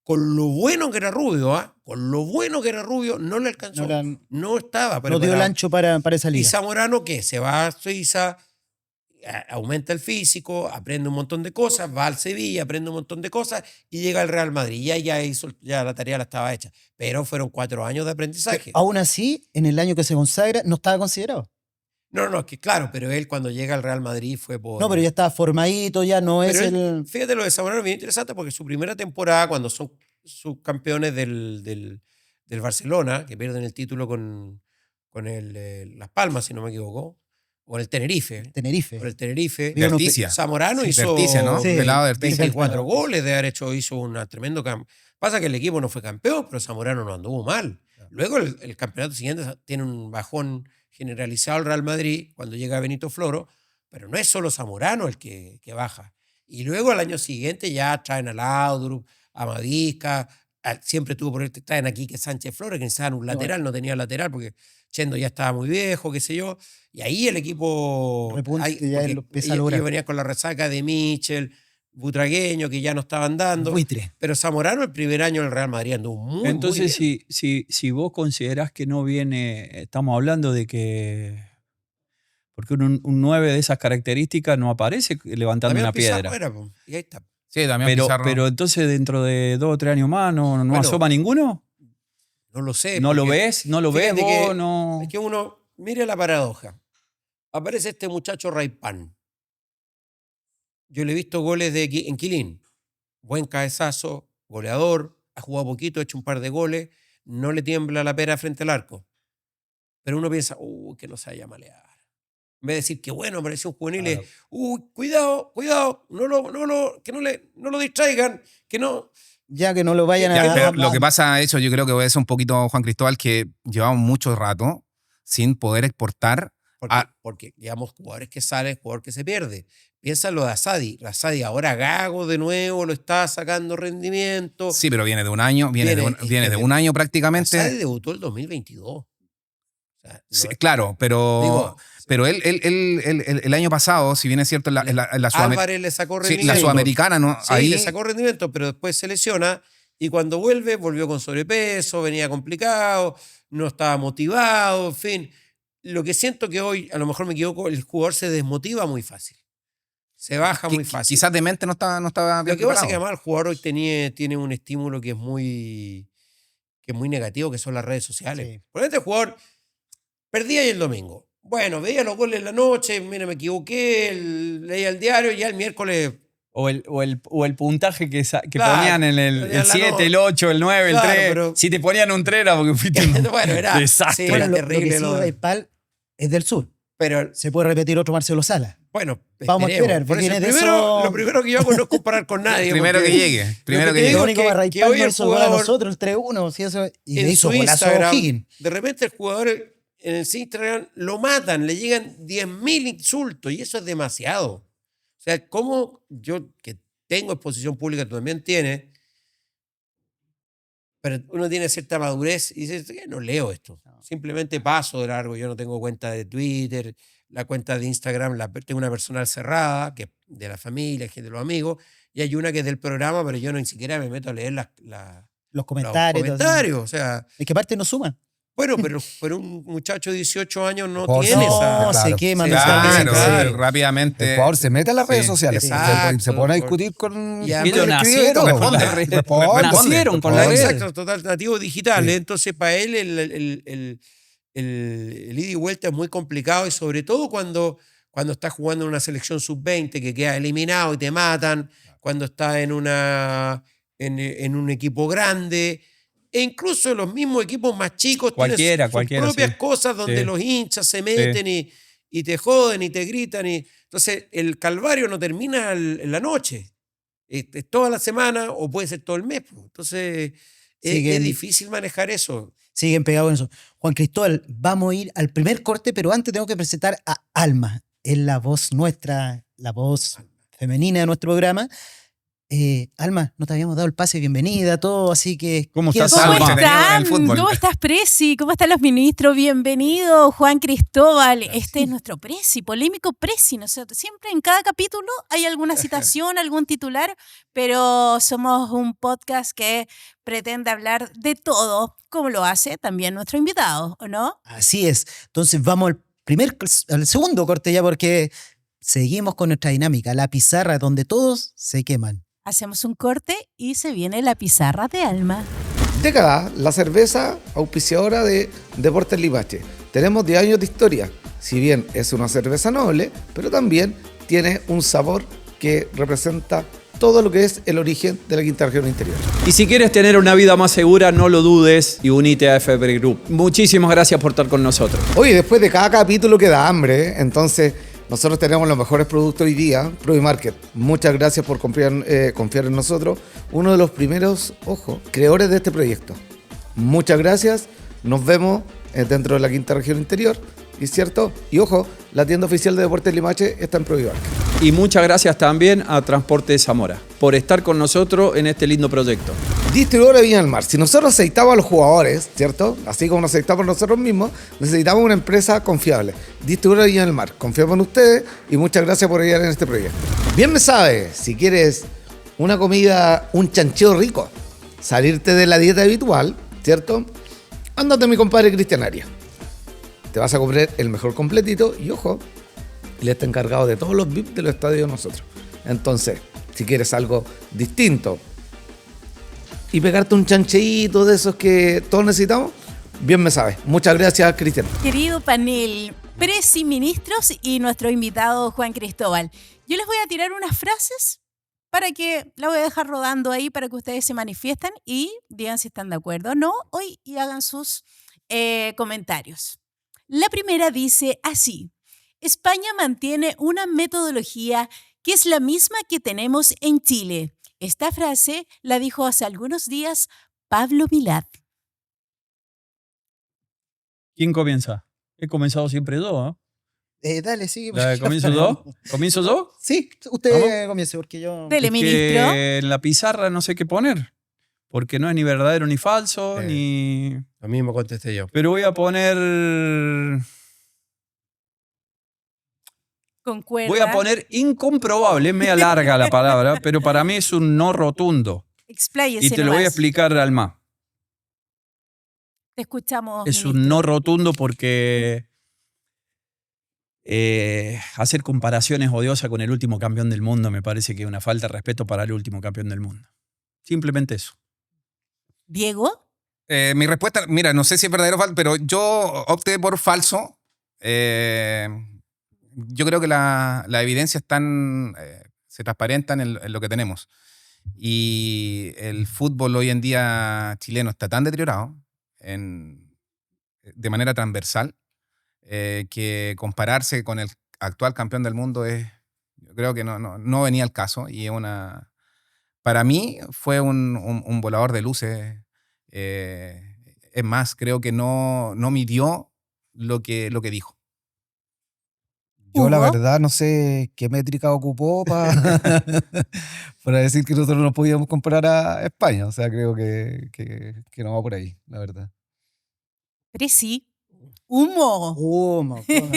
Con lo bueno que era Rubio, con lo bueno que era Rubio, no le alcanzó. No estaba no preparado. dio el ancho para esa Y liga. Zamorano, ¿qué? Se va a Suiza, aumenta el físico, aprende un montón de cosas, va al Sevilla, aprende un montón de cosas y llega al Real Madrid. Ya la tarea la estaba hecha. Pero fueron 4 años de aprendizaje. Aún así, en el año que se consagra, no estaba considerado. No, es que claro, pero él cuando llega al Real Madrid fue por... No, pero ya estaba formadito, ya no es Pero el... fíjate, lo de Zamorano es bien interesante porque su primera temporada, cuando son subcampeones del Barcelona, que pierden el título con Las Palmas, si no me equivoco, o el Tenerife. Tenerife. Por el Tenerife. Digo, no, Verticia. Zamorano Sí, hizo Verticia, ¿no? Sí. Del lado de Verticia. 24 goles de haber hecho, hizo un tremendo campo. Pasa que el equipo no fue campeón, pero Zamorano no anduvo mal. Luego el campeonato siguiente tiene un bajón generalizado al Real Madrid cuando llega Benito Floro, pero no es solo Zamorano el que baja. Y luego al año siguiente ya traen a Laudrup, a Mavisca, siempre tuvo por traen aquí que Sánchez Flores, que necesitaban un lateral, no tenía lateral porque Chendo ya estaba muy viejo, qué sé yo. Y ahí el equipo... Repunte, ya lo empieza a lograr. ellos venían con la resaca de Michel, Butragueño, que ya no estaban dando. Buitre. Pero Zamorano el primer año en el Real Madrid anduvo muy Entonces, bien. si vos considerás que no viene, estamos hablando de que... Porque un 9 de esas características no aparece levantando Damián una Pizarro piedra. era, po, y ahí está. Sí, también Pizarro. Pero entonces dentro de 2 o 3 años más no Bueno, asoma ninguno. No lo sé. ¿No lo porque ves? ¿No lo ves fíjate vos? que- No. Es que uno, mire la paradoja. Aparece este muchacho Raipan. Yo le he visto goles en Quilín. Buen cabezazo, goleador, ha jugado poquito, ha hecho un par de goles, no le tiembla la pera frente al arco. Pero uno piensa, que no se vaya a malear. En vez de decir que bueno, apareció un juvenil, Claro. cuidado, que no lo distraigan, que no. Ya que no lo vayan Ya, a... pero lo que pasa, eso yo creo que es un poquito, Juan Cristóbal, que llevamos mucho rato sin poder exportar. Porque digamos, jugadores que salen, jugador que se pierde. Piensa lo de Asadi. Asadi ahora Gago de nuevo lo está sacando rendimiento. Sí, pero viene de un año, viene de un año prácticamente. Asadi debutó el 2022. O sea, Sí, no es- claro, pero, digo, pero él el año pasado, si bien es cierto, en la Sudamericana. Álvarez le sacó Sí, rendimiento. la Sudamericana, ¿no? Sí, Ahí le sacó rendimiento, pero después se lesiona y cuando volvió con sobrepeso, venía complicado, no estaba motivado, en fin. Lo que siento que hoy, a lo mejor me equivoco, el jugador se desmotiva muy fácil. Se baja muy fácil. quizás de mente no estaba bien Lo que pasa es que preparado. además el jugador hoy tiene un estímulo que es muy negativo, que son las redes sociales. Sí. Por ejemplo, el jugador perdía ahí el domingo. Bueno, veía los goles en la noche, mira, me equivoqué, leía el diario y ya el miércoles... O el puntaje que Claro, ponían en ponían el la 7, nota. el 8, el 9, Claro, el 3. pero- Si te ponían un 3 era porque fuiste un Bueno, era desastre. sí, Bueno, era lo terrible. que sí, lo de- Raipal es del sur. Pero Se puede repetir otro Marcelo Sala. bueno, Vamos a esperemos. esperar, Por eso, viene de eso- lo primero que yo hago no es comparar con nadie. Primero porque que llegue. Primero que que te llegue. Lo digo único que- que que Raipal hoy no el hizo gol a jugador- nosotros, el 3-1. Sí, eso, y en le hizo su golazo a Instagram, O'Higgins. de repente el jugador en el Instagram lo matan, le llegan 10.000 insultos y eso es demasiado. O sea, como yo que tengo exposición pública, tú también tienes, pero uno tiene cierta madurez y dice, "¿Qué? No leo esto. Simplemente paso de largo. Yo no tengo cuenta de Twitter, la cuenta de Instagram tengo una personal cerrada, que es de la familia, que es de los amigos, y hay una que es del programa, pero yo no ni siquiera me meto a leer Los comentarios. Los comentarios, o sea, Es que aparte no suman. bueno, pero un muchacho de 18 años no Por tiene supuesto, esa... No, se claro. quema Sí, mentalmente. Claro, sí. rápidamente. El jugador se mete a las redes Sí, sociales, exacto. se pone a discutir con... Y Ellos nacieron con las redes. Nacieron con las redes. Exacto, total, nativo digital. Sí. Entonces, para él el ida y vuelta es muy complicado y sobre todo cuando estás jugando en una selección sub-20 que queda eliminado y te matan, cuando estás en un equipo grande, e incluso los mismos equipos más chicos Cualquiera, tienen sus propias sí. cosas donde Sí. los hinchas se meten y te joden y te gritan. Entonces, el calvario no termina en la noche. Es toda la semana o puede ser todo el mes. Pues. Entonces, Siguen- es difícil manejar eso. Siguen pegados en eso. Juan Cristóbal, vamos a ir al primer corte, pero antes tengo que presentar a Alma. Es la voz nuestra, la voz femenina de nuestro programa. Alma, no te habíamos dado el pase, bienvenida, todo, así que... ¿Cómo ¿quién estás, sabe? Alma? ¿Cómo Entretenido en el están? fútbol. ¿Cómo estás, Presi? ¿Cómo están los ministros? Bienvenido, Juan Cristóbal. Este es nuestro Presi, polémico Presi. Nosotros siempre en cada capítulo hay alguna citación, algún titular, pero somos un podcast que pretende hablar de todo, como lo hace también nuestro invitado, ¿o no? Así es. Entonces vamos al segundo corte ya porque seguimos con nuestra dinámica, la pizarra donde todos se queman. Hacemos un corte y se viene la pizarra de Alma. Década, la cerveza auspiciadora de Deportes Limache. Tenemos 10 años de historia. Si bien es una cerveza noble, pero también tiene un sabor que representa todo lo que es el origen de la quinta región interior. Y si quieres tener una vida más segura, no lo dudes y unite a FB Group. Muchísimas gracias por estar con nosotros. Oye, después de cada capítulo queda hambre, ¿eh? Entonces nosotros tenemos los mejores productos hoy día, Provimarket. Muchas gracias por confiar en nosotros. Uno de los primeros, creadores de este proyecto. Muchas gracias. Nos vemos dentro de la quinta región interior. ¿Y cierto? Y ojo, la tienda oficial de Deportes Limache está en Provimarket. Y muchas gracias también a Transporte de Zamora por estar con nosotros en este lindo proyecto. Distribuidora Viña del Mar. Si nosotros aceitamos a los jugadores, ¿cierto? Así como nos aceitamos nosotros mismos, necesitamos una empresa confiable. Distribuidora Viña del Mar. Confiamos en ustedes y muchas gracias por ayudar en este proyecto. Bien me sabe, si quieres una comida, un chancheo rico, salirte de la dieta habitual, ¿cierto? Ándate mi compadre Cristian Arias. Te vas a comer el mejor completito y ojo, él está encargado de todos los VIP de los estadios de nosotros. Entonces, si quieres algo distinto y pegarte un chancheíto de esos que todos necesitamos, bien me sabes. Muchas gracias, Cristian. Querido panel, Presi, ministros y nuestro invitado Juan Cristóbal. Yo les voy a tirar unas frases para que la voy a dejar rodando ahí para que ustedes se manifiesten y digan si están de acuerdo o no hoy y hagan sus comentarios. La primera dice así: España mantiene una metodología que es la misma que tenemos en Chile. Esta frase la dijo hace algunos días Pablo Milad. ¿Quién comienza? He comenzado siempre yo, ¿no? Dale, sí. ¿Comienzo yo? ¿Comienzo yo? Sí, usted comience porque yo... Dele, Es ministro. que en la pizarra no sé qué poner, porque no es ni verdadero ni falso, ni... Lo mismo contesté yo. Pero voy a poner... Concuerda. Voy a poner incomprobable, es media larga la palabra, pero para mí es un no rotundo. Expláyese Y te lo voy a nomás. explicar, Alma. Te escuchamos, Es un ministro. no rotundo porque hacer comparaciones odiosas con el último campeón del mundo me parece que es una falta de respeto para el último campeón del mundo. Simplemente eso. Diego. Mi respuesta, mira, no sé si es verdadero o falso, pero yo opté por falso. Yo creo que la evidencia se transparentan en lo que tenemos. Y el fútbol hoy en día chileno está tan deteriorado de manera transversal que compararse con el actual campeón del mundo yo creo que no venía al caso. Y para mí fue un volador de luces. Es más, creo que no midió lo que dijo. Yo la Hugo. verdad no sé qué métrica ocupó para decir que nosotros no podíamos comparar a España. O sea, creo que no va por ahí, la verdad. Presi. Humo.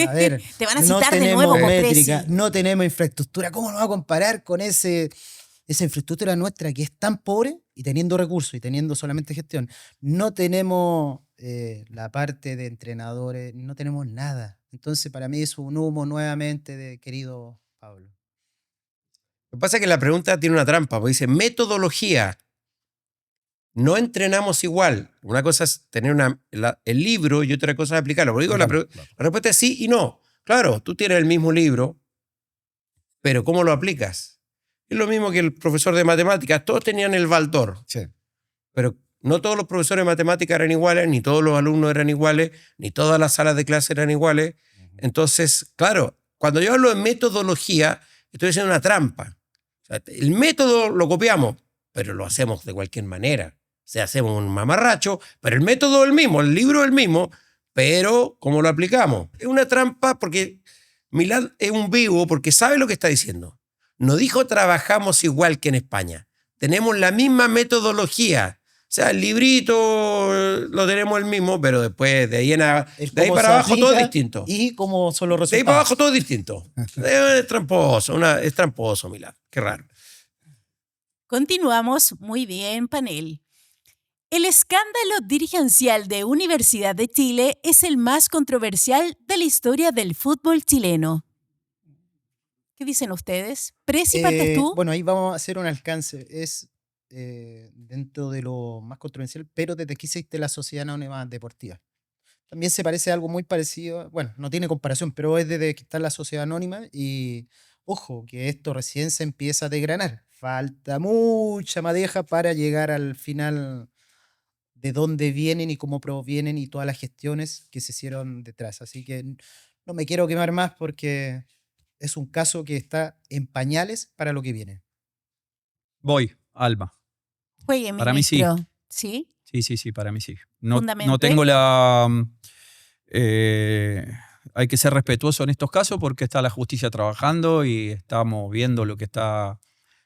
A ver, Te van a no citar de tenemos nuevo, métrica, Presi. no tenemos infraestructura. ¿Cómo nos va a comparar con esa infraestructura nuestra que es tan pobre? y teniendo recursos y teniendo solamente gestión, no tenemos la parte de entrenadores, no tenemos nada. Entonces, para mí es un humo nuevamente de querido Pablo. Lo que pasa es que la pregunta tiene una trampa, porque dice metodología. No entrenamos igual. Una cosa es tener el libro y otra cosa es aplicarlo. Pero digo, la respuesta es sí y no. Claro, tú tienes el mismo libro, pero ¿cómo lo aplicas? Es lo mismo que el profesor de matemáticas. Todos tenían el Baldor. Sí. Pero no todos los profesores de matemáticas eran iguales, ni todos los alumnos eran iguales, ni todas las salas de clase eran iguales. Entonces, claro, cuando yo hablo de metodología, estoy haciendo una trampa. O sea, el método lo copiamos, pero lo hacemos de cualquier manera. O sea, hacemos un mamarracho, pero el método es el mismo, el libro es el mismo, pero ¿cómo lo aplicamos? Es una trampa porque Milad es un vivo, porque sabe lo que está diciendo. No dijo trabajamos igual que en España. Tenemos la misma metodología. O sea, el librito lo tenemos el mismo, pero después de ahí para abajo todo es distinto. Y cómo son los resultados. De ahí para abajo todo es distinto. Es tramposo, es tramposo, Milad. Qué raro. Continuamos. Muy bien, panel. El escándalo dirigencial de Universidad de Chile es el más controversial de la historia del fútbol chileno. ¿Qué dicen ustedes? Presi, ¿partes tú? Bueno, ahí vamos a hacer un alcance. Es dentro de lo más controversial, pero desde que existe la Sociedad Anónima Deportiva. También se parece a algo muy parecido, bueno, no tiene comparación, pero es desde que está la Sociedad Anónima y, ojo, que esto recién se empieza a desgranar. Falta mucha madeja para llegar al final de dónde vienen y cómo provienen y todas las gestiones que se hicieron detrás. Así que no me quiero quemar más porque es un caso que está en pañales para lo que viene. Voy, Alba. Juegue, Para mí sí. ministro. ¿Sí? Sí, para mí sí. No Fundamente. tengo la... hay que ser respetuoso en estos casos porque está la justicia trabajando y estamos viendo lo que está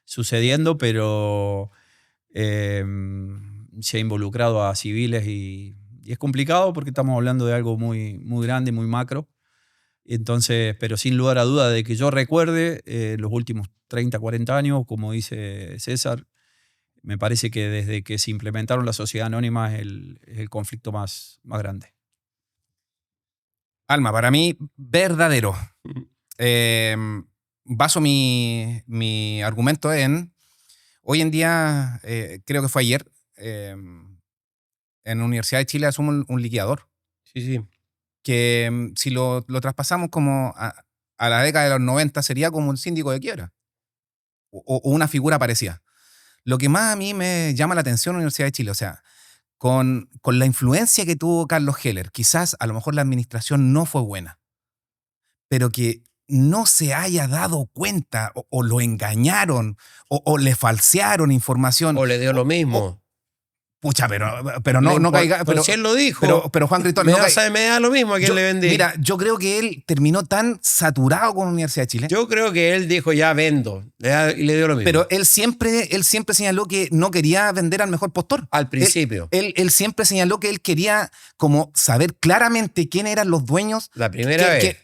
sucediendo, pero se ha involucrado a civiles y es complicado porque estamos hablando de algo muy, muy grande, muy macro. Entonces, pero sin lugar a duda de que yo recuerde los últimos 30, 40 años, como dice César, me parece que desde que se implementaron la sociedad anónima es el conflicto más grande. Alma, para mí, verdadero. Baso mi argumento en, hoy en día, creo que fue ayer, en la Universidad de Chile asumo un liquidador. Sí. Que si lo traspasamos como a la década de los 90 sería como un síndico de quiebra o una figura parecida. Lo que más a mí me llama la atención en la Universidad de Chile, o sea, con la influencia que tuvo Carlos Heller, quizás a lo mejor la administración no fue buena, pero que no se haya dado cuenta o lo engañaron o le falsearon información. O le dio lo mismo. Pucha, pero no caiga. Pero si él lo dijo. Pero Juan Cristóbal, me da lo mismo a quien le vendí. Mira, yo creo que él terminó tan saturado con la Universidad de Chile. Yo creo que él dijo ya vendo y le dio lo mismo. Pero él siempre señaló que no quería vender al mejor postor. Al principio. Él siempre señaló que él quería como saber claramente quiénes eran los dueños. La primera vez.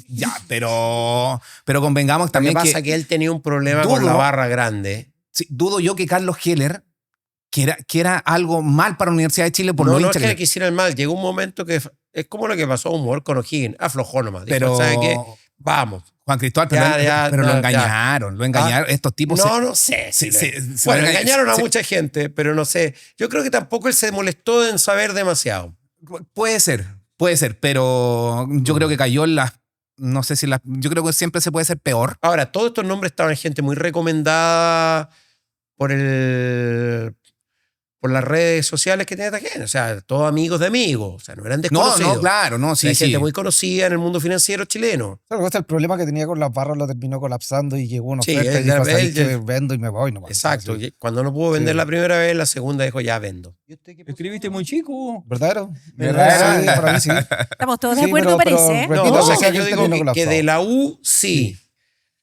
Ya, pero convengamos también que... Lo que pasa es que él tenía un problema con la barra grande. Sí, dudo yo que Carlos Heller que era algo mal para la Universidad de Chile por lo No es que le quisieran mal. Llegó un momento que es como lo que pasó a un jugador con O'Higgins. Aflojó nomás. Dijo, pero, ¿sabe qué? Vamos. Juan Cristóbal, pero lo engañaron. Lo engañaron. Estos tipos... No sé. Bueno, engañaron a mucha gente, pero no sé. Yo creo que tampoco él se molestó en saber demasiado. Puede ser, pero yo creo que cayó en las... No sé si yo creo que siempre se puede ser peor. Ahora, todos estos nombres estaban gente muy recomendada por las redes sociales que tiene esta gente. O sea, todos amigos de amigos. O sea, no eran desconocidos. No, claro, sí. Hay gente muy conocida en el mundo financiero chileno. Claro, el problema que tenía con las barras lo terminó colapsando y llegó una oferta y dijo, que vendo y me voy nomás. Exacto. Entonces, cuando no pudo vender la primera vez, la segunda dijo, ya vendo. Escribiste muy chico. ¿Verdadero? Sí, para mí sí. Estamos todos de acuerdo, parece. Yo digo que de la U, sí.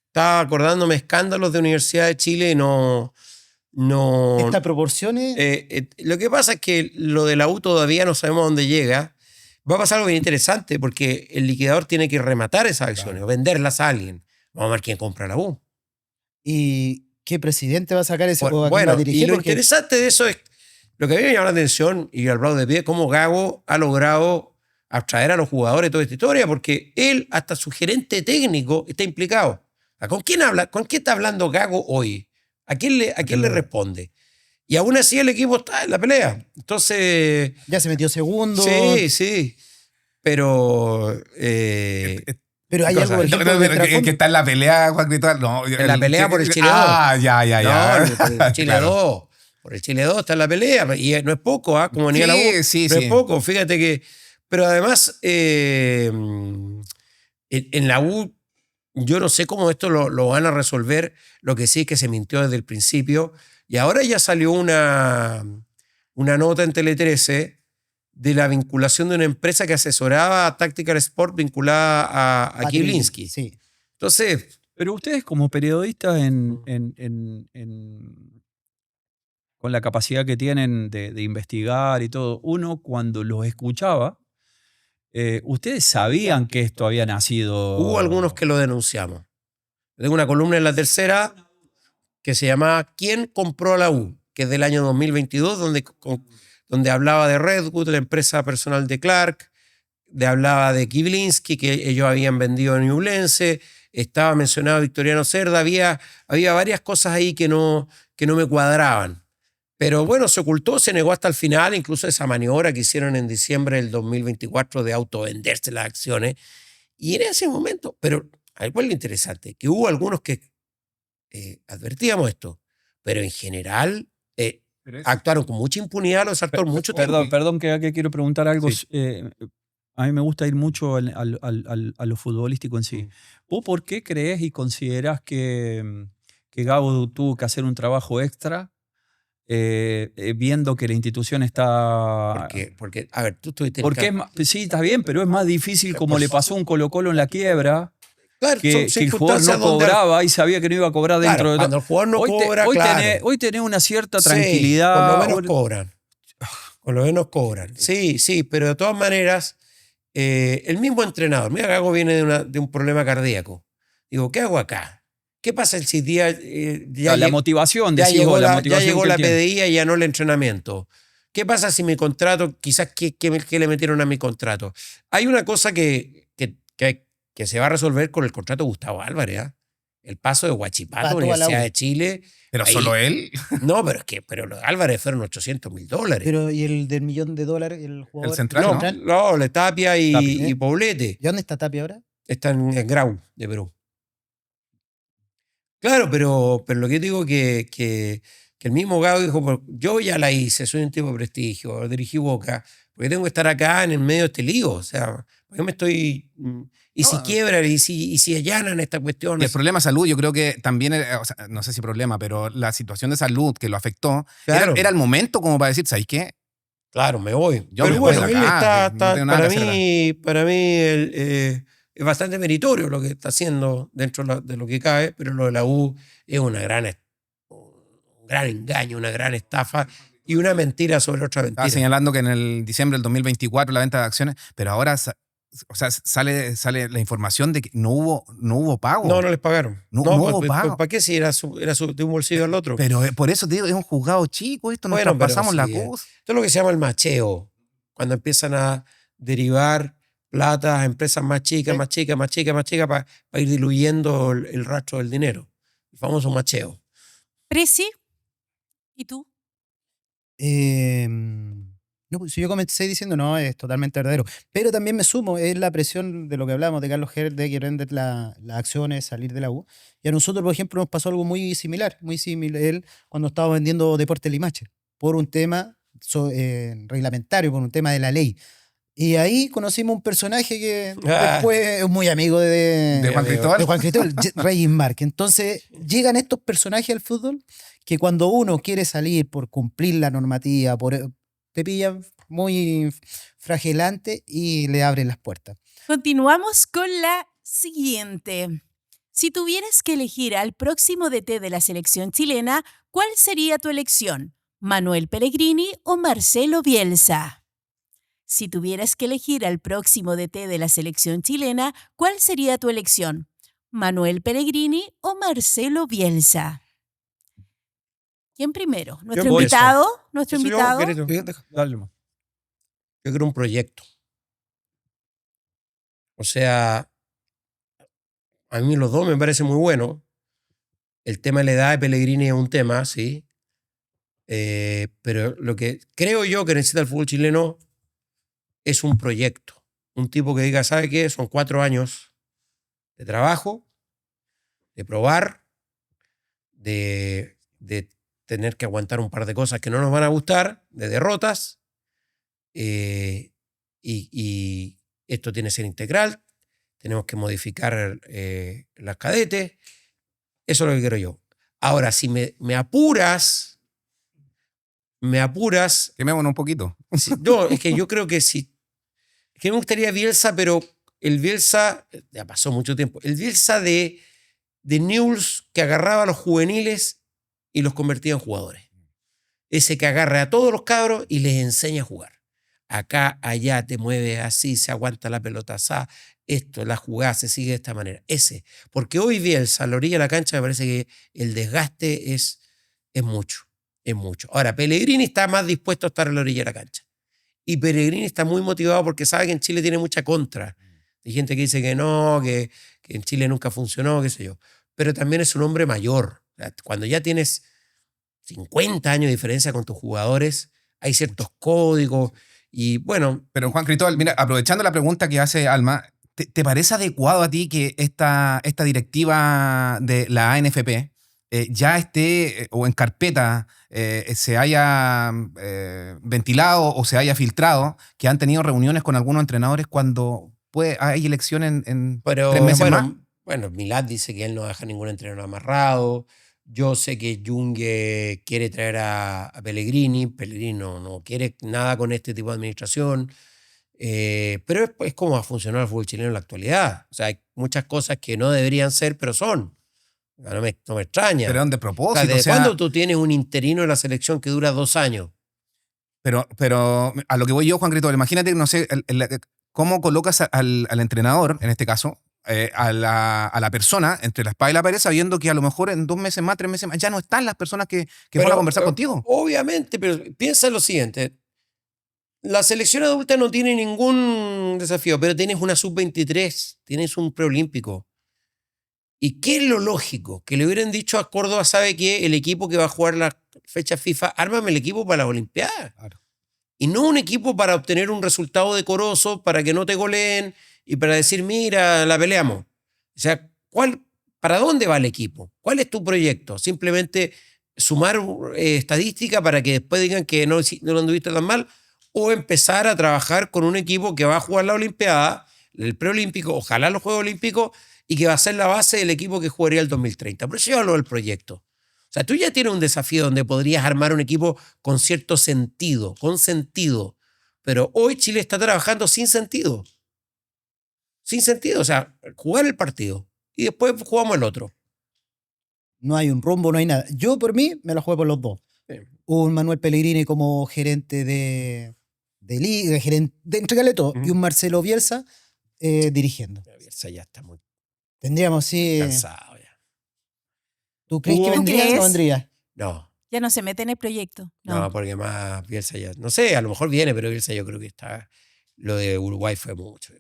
Estaba acordándome escándalos de Universidad de Chile y no... ¿Estas proporciones? Lo que pasa es que lo de la U todavía no sabemos a dónde llega. Va a pasar algo bien interesante porque el liquidador tiene que rematar esas acciones o venderlas a alguien. Vamos a ver quién compra la U. Y ¿qué presidente va a sacar ese o a quién va Bueno, a dirigir? y lo Porque interesante de eso es, lo que a mí me llama la atención, y al lado de pie, cómo Gago ha logrado abstraer a los jugadores de toda esta historia, porque él, hasta su gerente técnico, está implicado. ¿Con quién habla? ¿Con qué está hablando Gago hoy? ¿A quién le responde? Y aún así el equipo está en la pelea. Entonces, ya se metió segundo. sí. Pero Pero hay algo, por ejemplo, de que trasfondo. está en la pelea, Juan Cristóbal. No, en la pelea por el Chile 2. Ya. No, por el Chile 2. Por el Chile 2 está en la pelea. Y no es poco, como venía la U. Sí. No es poco, fíjate que. Pero además, en la U, yo no sé cómo esto lo van a resolver. Lo que sí es que se mintió desde el principio. Y ahora ya salió una nota en Tele 13 de la vinculación de una empresa que asesoraba a Tactical Sport vinculada a Kiblinski. Sí. Entonces, Pero ustedes como periodistas con la capacidad que tienen de investigar y todo, uno cuando los escuchaba, ustedes sabían que esto había nacido... hubo algunos que lo denunciamos. Tengo una columna en La Tercera que se llamaba ¿Quién compró la U?, que es del año 2022, donde hablaba de Redwood, la empresa personal de Clark, hablaba de Kiblinski, que ellos habían vendido a Ñublense, estaba mencionado Victoriano Cerda, había varias cosas ahí que no me cuadraban. Pero bueno, se ocultó, se negó hasta el final, incluso esa maniobra que hicieron en diciembre del 2024 de autovenderse las acciones. Y en ese momento, pero ¿cuál es lo interesante? Que hubo algunos que advertíamos esto, pero en general actuaron con mucha impunidad los actores mucho tiempo. Perdón que quiero preguntar algo. Sí. A mí me gusta ir mucho a lo futbolístico en sí. ¿Vos por qué crees y considerás que Gago tuvo que hacer un trabajo extra viendo que la institución está... Porque a ver, tú estuviste... Sí, está bien, pero es más difícil como le pasó a un Colo-Colo en la quiebra. Claro, Que el jugador no cobraba y sabía que no iba a cobrar dentro de... Cuando el jugador no cobra, hoy tenés una cierta tranquilidad. Por lo menos cobran. Por lo menos cobran. Sí, pero de todas maneras, el mismo entrenador, mira, Gago viene de un problema cardíaco. Digo, ¿qué hago acá? ¿Qué pasa si el día... la motivación, ya llegó la la motivación llegó que la él tiene. PDI y ya no el entrenamiento? ¿Qué pasa si mi contrato, quizás qué le metieron a mi contrato? Hay una cosa que se va a resolver con el contrato de Gustavo Álvarez, ¿eh? El paso de Huachipato a Universidad de Chile. ¿Pero ahí, solo él? No, pero los Álvarez fueron $800.000. Pero ¿y el del $1.000.000, el jugador? El central, No, Tapia y Poblete. ¿Y dónde está Tapia ahora? Está en Grau, de Perú. Claro, pero lo que yo digo que el mismo Gago dijo, pues, yo ya la hice, soy un tipo de prestigio, dirigí Boca, porque tengo que estar acá en el medio de este lío. O sea, ¿por qué me estoy... Y si quiebran, y si allanan esta cuestión. Y el problema de salud, yo creo que también, o sea, no sé si problema, pero la situación de salud que lo afectó, Claro. era el momento como para decir, ¿sabes qué? Claro, me voy. Yo pero me voy bueno, de él acá, está no tengo nada que hacer para mí es bastante meritorio lo que está haciendo dentro de lo que cabe, pero lo de la U es un gran engaño, una gran estafa y una mentira sobre otra mentira. Estaba señalando que en el diciembre del 2024 la venta de acciones, pero ahora sale la información de que no hubo pago. No les pagaron. No hubo pago. ¿Para qué si era de un bolsillo al otro? Pero por eso te digo, es un juzgado chico, esto nos Bueno, pasamos pero la sí, cosa. Esto es lo que se llama el macheo, cuando empiezan a derivar plata a empresas más chicas, más chicas, más chicas, más chicas, para ir diluyendo el rastro del dinero. El famoso macheo. Presi, ¿y tú? No, pues si yo comencé diciendo no, es totalmente verdadero. Pero también me sumo, es la presión de lo que hablamos de Carlos Gerd de que vender las acciones, salir de la U. Y a nosotros, por ejemplo, nos pasó algo muy similar. Él, cuando estaba vendiendo Deportes Limache, por un tema reglamentario, por un tema de la ley. Y ahí conocimos un personaje que después es muy amigo de Juan Cristóbal. De Juan Cristóbal, Reyes Mark. Entonces llegan estos personajes al fútbol que cuando uno quiere salir por cumplir la normativa, te pillan muy fragilante y le abren las puertas. Continuamos con la siguiente. Si tuvieras que elegir al próximo DT de la selección chilena, ¿cuál sería tu elección? ¿Manuel Pellegrini o Marcelo Bielsa? Si tuvieras que elegir al próximo DT de la selección chilena, ¿cuál sería tu elección? ¿Manuel Pellegrini o Marcelo Bielsa? ¿Quién primero? Nuestro Yo invitado. Nuestro Eso yo, invitado. querido, dale, mo. Yo quiero un proyecto. O sea, a mí los dos me parece muy bueno. El tema de la edad de Pellegrini es un tema, sí. Pero lo que creo yo que necesita el fútbol chileno es un proyecto. Un tipo que diga, ¿sabe qué? Son 4 años de trabajo, de probar, de tener que aguantar un par de cosas que no nos van a gustar, de derrotas. Y esto tiene que ser integral. Tenemos que modificar las cadetes. Eso es lo que quiero yo. Ahora, si me apuras, Quemémonos un poquito. no, es que yo creo que sí. Es que me gustaría Bielsa, pero el Bielsa, ya pasó mucho tiempo, el Bielsa de Newell's que agarraba a los juveniles y los convertía en jugadores. Ese que agarra a todos los cabros y les enseña a jugar. Acá, allá, te mueve así, se aguanta la pelota así, esto, la jugada se sigue de esta manera. Ese. Porque hoy Bielsa, a la orilla de la cancha, me parece que el desgaste es mucho. Es mucho. Ahora, Pellegrini está más dispuesto a estar a la orilla de la cancha. Y Pellegrini está muy motivado porque sabe que en Chile tiene mucha contra. Hay gente que dice que no, que en Chile nunca funcionó, qué sé yo. Pero también es un hombre mayor. O sea, cuando ya tienes 50 años de diferencia con tus jugadores, hay ciertos códigos y bueno. Pero Juan Cristóbal, mira, aprovechando la pregunta que hace Alma, ¿te parece adecuado a ti que esta directiva de la ANFP ya esté o en carpeta se haya ventilado o se haya filtrado que han tenido reuniones con algunos entrenadores cuando hay elecciones en 3 meses más? Bueno, Milad dice que él no deja ningún entrenador amarrado. Yo sé que Junge quiere traer a Pellegrini. Pellegrini no quiere nada con este tipo de administración. Pero es como ha funcionado el fútbol chileno en la actualidad. O sea, hay muchas cosas que no deberían ser, pero son. No me extraña. Pero de O sea, propósito. ¿desde cuándo tú tienes un interino en la selección que dura 2 años? Pero a lo que voy yo, Juan Cristóbal, imagínate, no sé, cómo colocas al entrenador, en este caso, a la persona entre la espada y la pared, sabiendo que a lo mejor en 2 meses más, 3 meses más, ya no están las personas que van a conversar contigo. Obviamente, pero piensa en lo siguiente. La selección adulta no tiene ningún desafío, pero tienes una sub-23, tienes un preolímpico. ¿Y qué es lo lógico? Que le hubieran dicho a Córdoba, ¿sabe qué? El equipo que va a jugar la fecha FIFA, ármame el equipo para las Olimpiadas. Claro. Y no un equipo para obtener un resultado decoroso, para que no te goleen y para decir, mira, la peleamos. O sea, ¿para dónde va el equipo? ¿Cuál es tu proyecto? Simplemente sumar estadística para que después digan que no lo anduviste tan mal, o empezar a trabajar con un equipo que va a jugar la Olimpiada, el preolímpico, ojalá los Juegos Olímpicos, y que va a ser la base del equipo que jugaría el 2030. Por eso yo hablo del proyecto. O sea, tú ya tienes un desafío donde podrías armar un equipo con cierto sentido, con sentido. Pero hoy Chile está trabajando sin sentido. Sin sentido. O sea, jugar el partido y después jugamos el otro. No hay un rumbo, no hay nada. Yo, por mí, me la juego por los dos. Sí. Un Manuel Pellegrini como gerente de liga, gerente de entregarle todo, y un Marcelo Bielsa dirigiendo. Bielsa ya está muy Tendríamos, sí. cansado ya. ¿Tú crees que ¿Tú vendría o crees? no vendría? No, Ya no se mete en el proyecto. no, porque más Bielsa ya... No sé, a lo mejor viene, pero Bielsa yo creo que está... Lo de Uruguay fue mucho.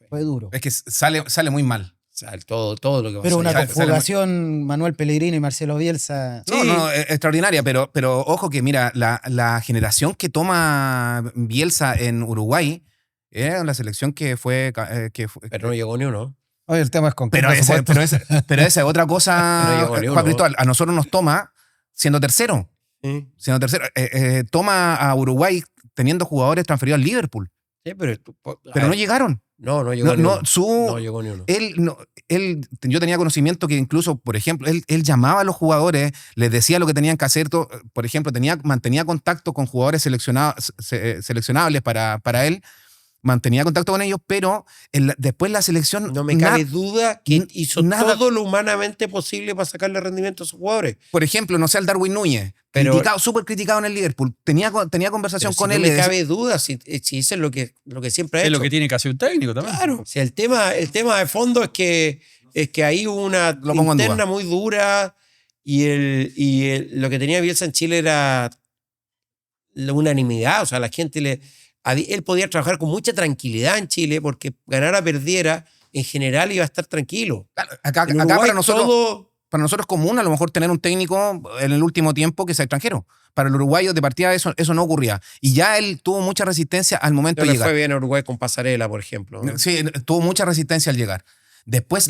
Fue duro. Es que sale muy mal. O sea, todo lo que pasó. Pero una allá. conjugación, Manuel Pellegrini y Marcelo Bielsa. Sí. No, extraordinaria, pero ojo que mira, la generación que toma Bielsa en Uruguay era la selección que fue... Pero no llegó ni uno. Oye, el tema es con qué Pero esa presupuesto. es otra cosa, Pero llegó ni Juan uno. Cristóbal. A nosotros nos toma siendo tercero. Siendo tercero. Toma a Uruguay teniendo jugadores transferidos al Liverpool. Sí, pero Pero no llegaron. No llegó ni uno. No Él, llegó ni uno. yo tenía conocimiento que incluso, por ejemplo, él llamaba a los jugadores, les decía lo que tenían que hacer. Por ejemplo, mantenía contacto con jugadores seleccionables para él. Mantenía contacto con ellos, pero después la selección... No me cabe duda que hizo nada. todo lo humanamente posible para sacarle rendimiento a sus jugadores. Por ejemplo, no sé, al Darwin Núñez, súper criticado en el Liverpool. Tenía conversación Pero con si él. no me cabe duda si eso es lo que siempre ha Es hecho. lo que tiene que hacer un técnico también. Claro. Si el tema de fondo es que hay una Lo pongo en interna duda. muy dura Lo que tenía Bielsa en Chile era la unanimidad, o sea, la gente él podía trabajar con mucha tranquilidad en Chile porque ganara, perdiera, en general iba a estar tranquilo. Claro, acá En Uruguay para nosotros todo- es común a lo mejor tener un técnico en el último tiempo que sea extranjero. Para el uruguayo de partida eso no ocurría. Y ya él tuvo mucha resistencia al momento no de le llegar. fue bien a Uruguay con Pasarela, por ejemplo. Sí, tuvo mucha resistencia al llegar. Después,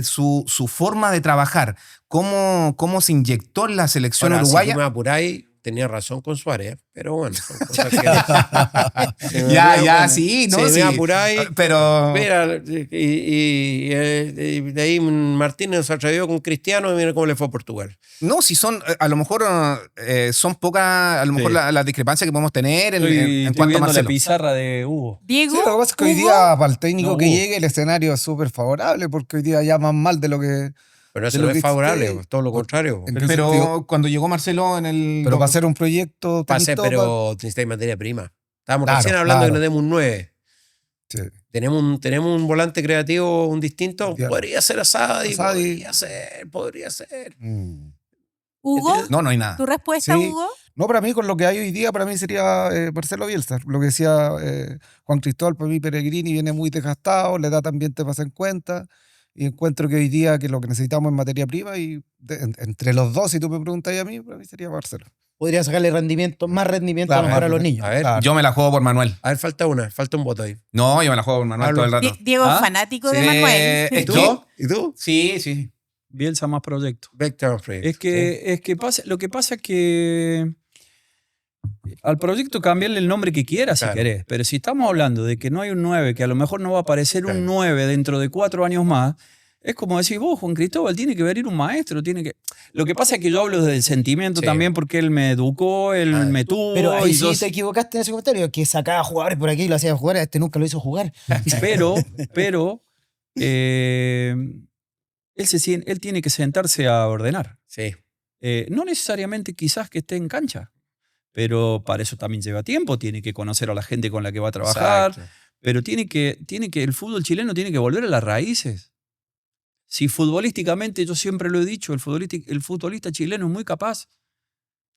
su forma de trabajar, cómo se inyectó en la selección Ahora, uruguaya. si tú me apuráis, tenía razón con Suárez, pero bueno, son cosas que... Sí, ¿no? Si Sí. me apuráis, Pero. mira, y de ahí Martínez se atrevió con Cristiano y mira cómo le fue a Portugal. No, si son, a lo mejor son pocas, a lo mejor Sí. las discrepancias que podemos tener en Estoy cuanto a viendo la Marcelo. pizarra de Hugo. Diego, Sí, lo que pasa es que hoy Hugo, día, para el técnico No, que Hugo. llegue, el escenario es súper favorable porque hoy día ya más mal de lo que. Pero eso de lo no que es favorable, existe. todo lo contrario. ¿En qué Pero sentido? cuando llegó Marcelo en el. Pero para hacer un proyecto. Pero necesitáis materia prima. Estábamos Claro, recién hablando claro. que no tenemos un 9. Sí. Tenemos un volante creativo, un distinto. Ya. Podría ser Asadi, Asadi. podría ser. Mm. Hugo, No hay nada. ¿tu respuesta, Sí. Hugo? No, para mí, con lo que hay hoy día, para mí sería Marcelo Bielsa. Lo que decía Juan Cristóbal, para mí Pellegrini viene muy desgastado, la edad también te pasa en cuenta. Y encuentro que hoy día que lo que necesitamos es materia prima y entre los dos, si tú me preguntas a mí, para mí sería Marcelo. Podría sacarle más rendimiento a lo Claro, mejor a los niños. A ver, Claro. Yo me la juego por Manuel. falta un voto ahí. No, yo me la juego por Manuel Pablo. todo el rato. Diego es ¿Ah? fanático de Sí, Manuel. es ¿Y tú? que- ¿Y tú? Sí. Bielsa más proyecto. Vector Humphrey. Es que lo que pasa es que al proyecto cambiarle el nombre que quieras Claro. si querés, pero si estamos hablando de que no hay un 9, que a lo mejor no va a aparecer Claro. un 9 dentro de 4 años más, es como decir, vos, Juan Cristóbal, tiene que venir un maestro, tiene que... Lo que pasa es que yo hablo desde el sentimiento Sí. también porque él me educó, él Ah, me tuvo... Pero ahí y sí yo- te equivocaste en ese comentario, que sacaba jugadores por aquí y lo hacía jugar, a este nunca lo hizo jugar. Pero él tiene que sentarse a ordenar. Sí. No necesariamente quizás que esté en cancha, pero para eso también lleva tiempo, tiene que conocer a la gente con la que va a trabajar, Exacto. pero el fútbol chileno tiene que volver a las raíces. Si futbolísticamente, yo siempre lo he dicho, el futbolista chileno es muy capaz,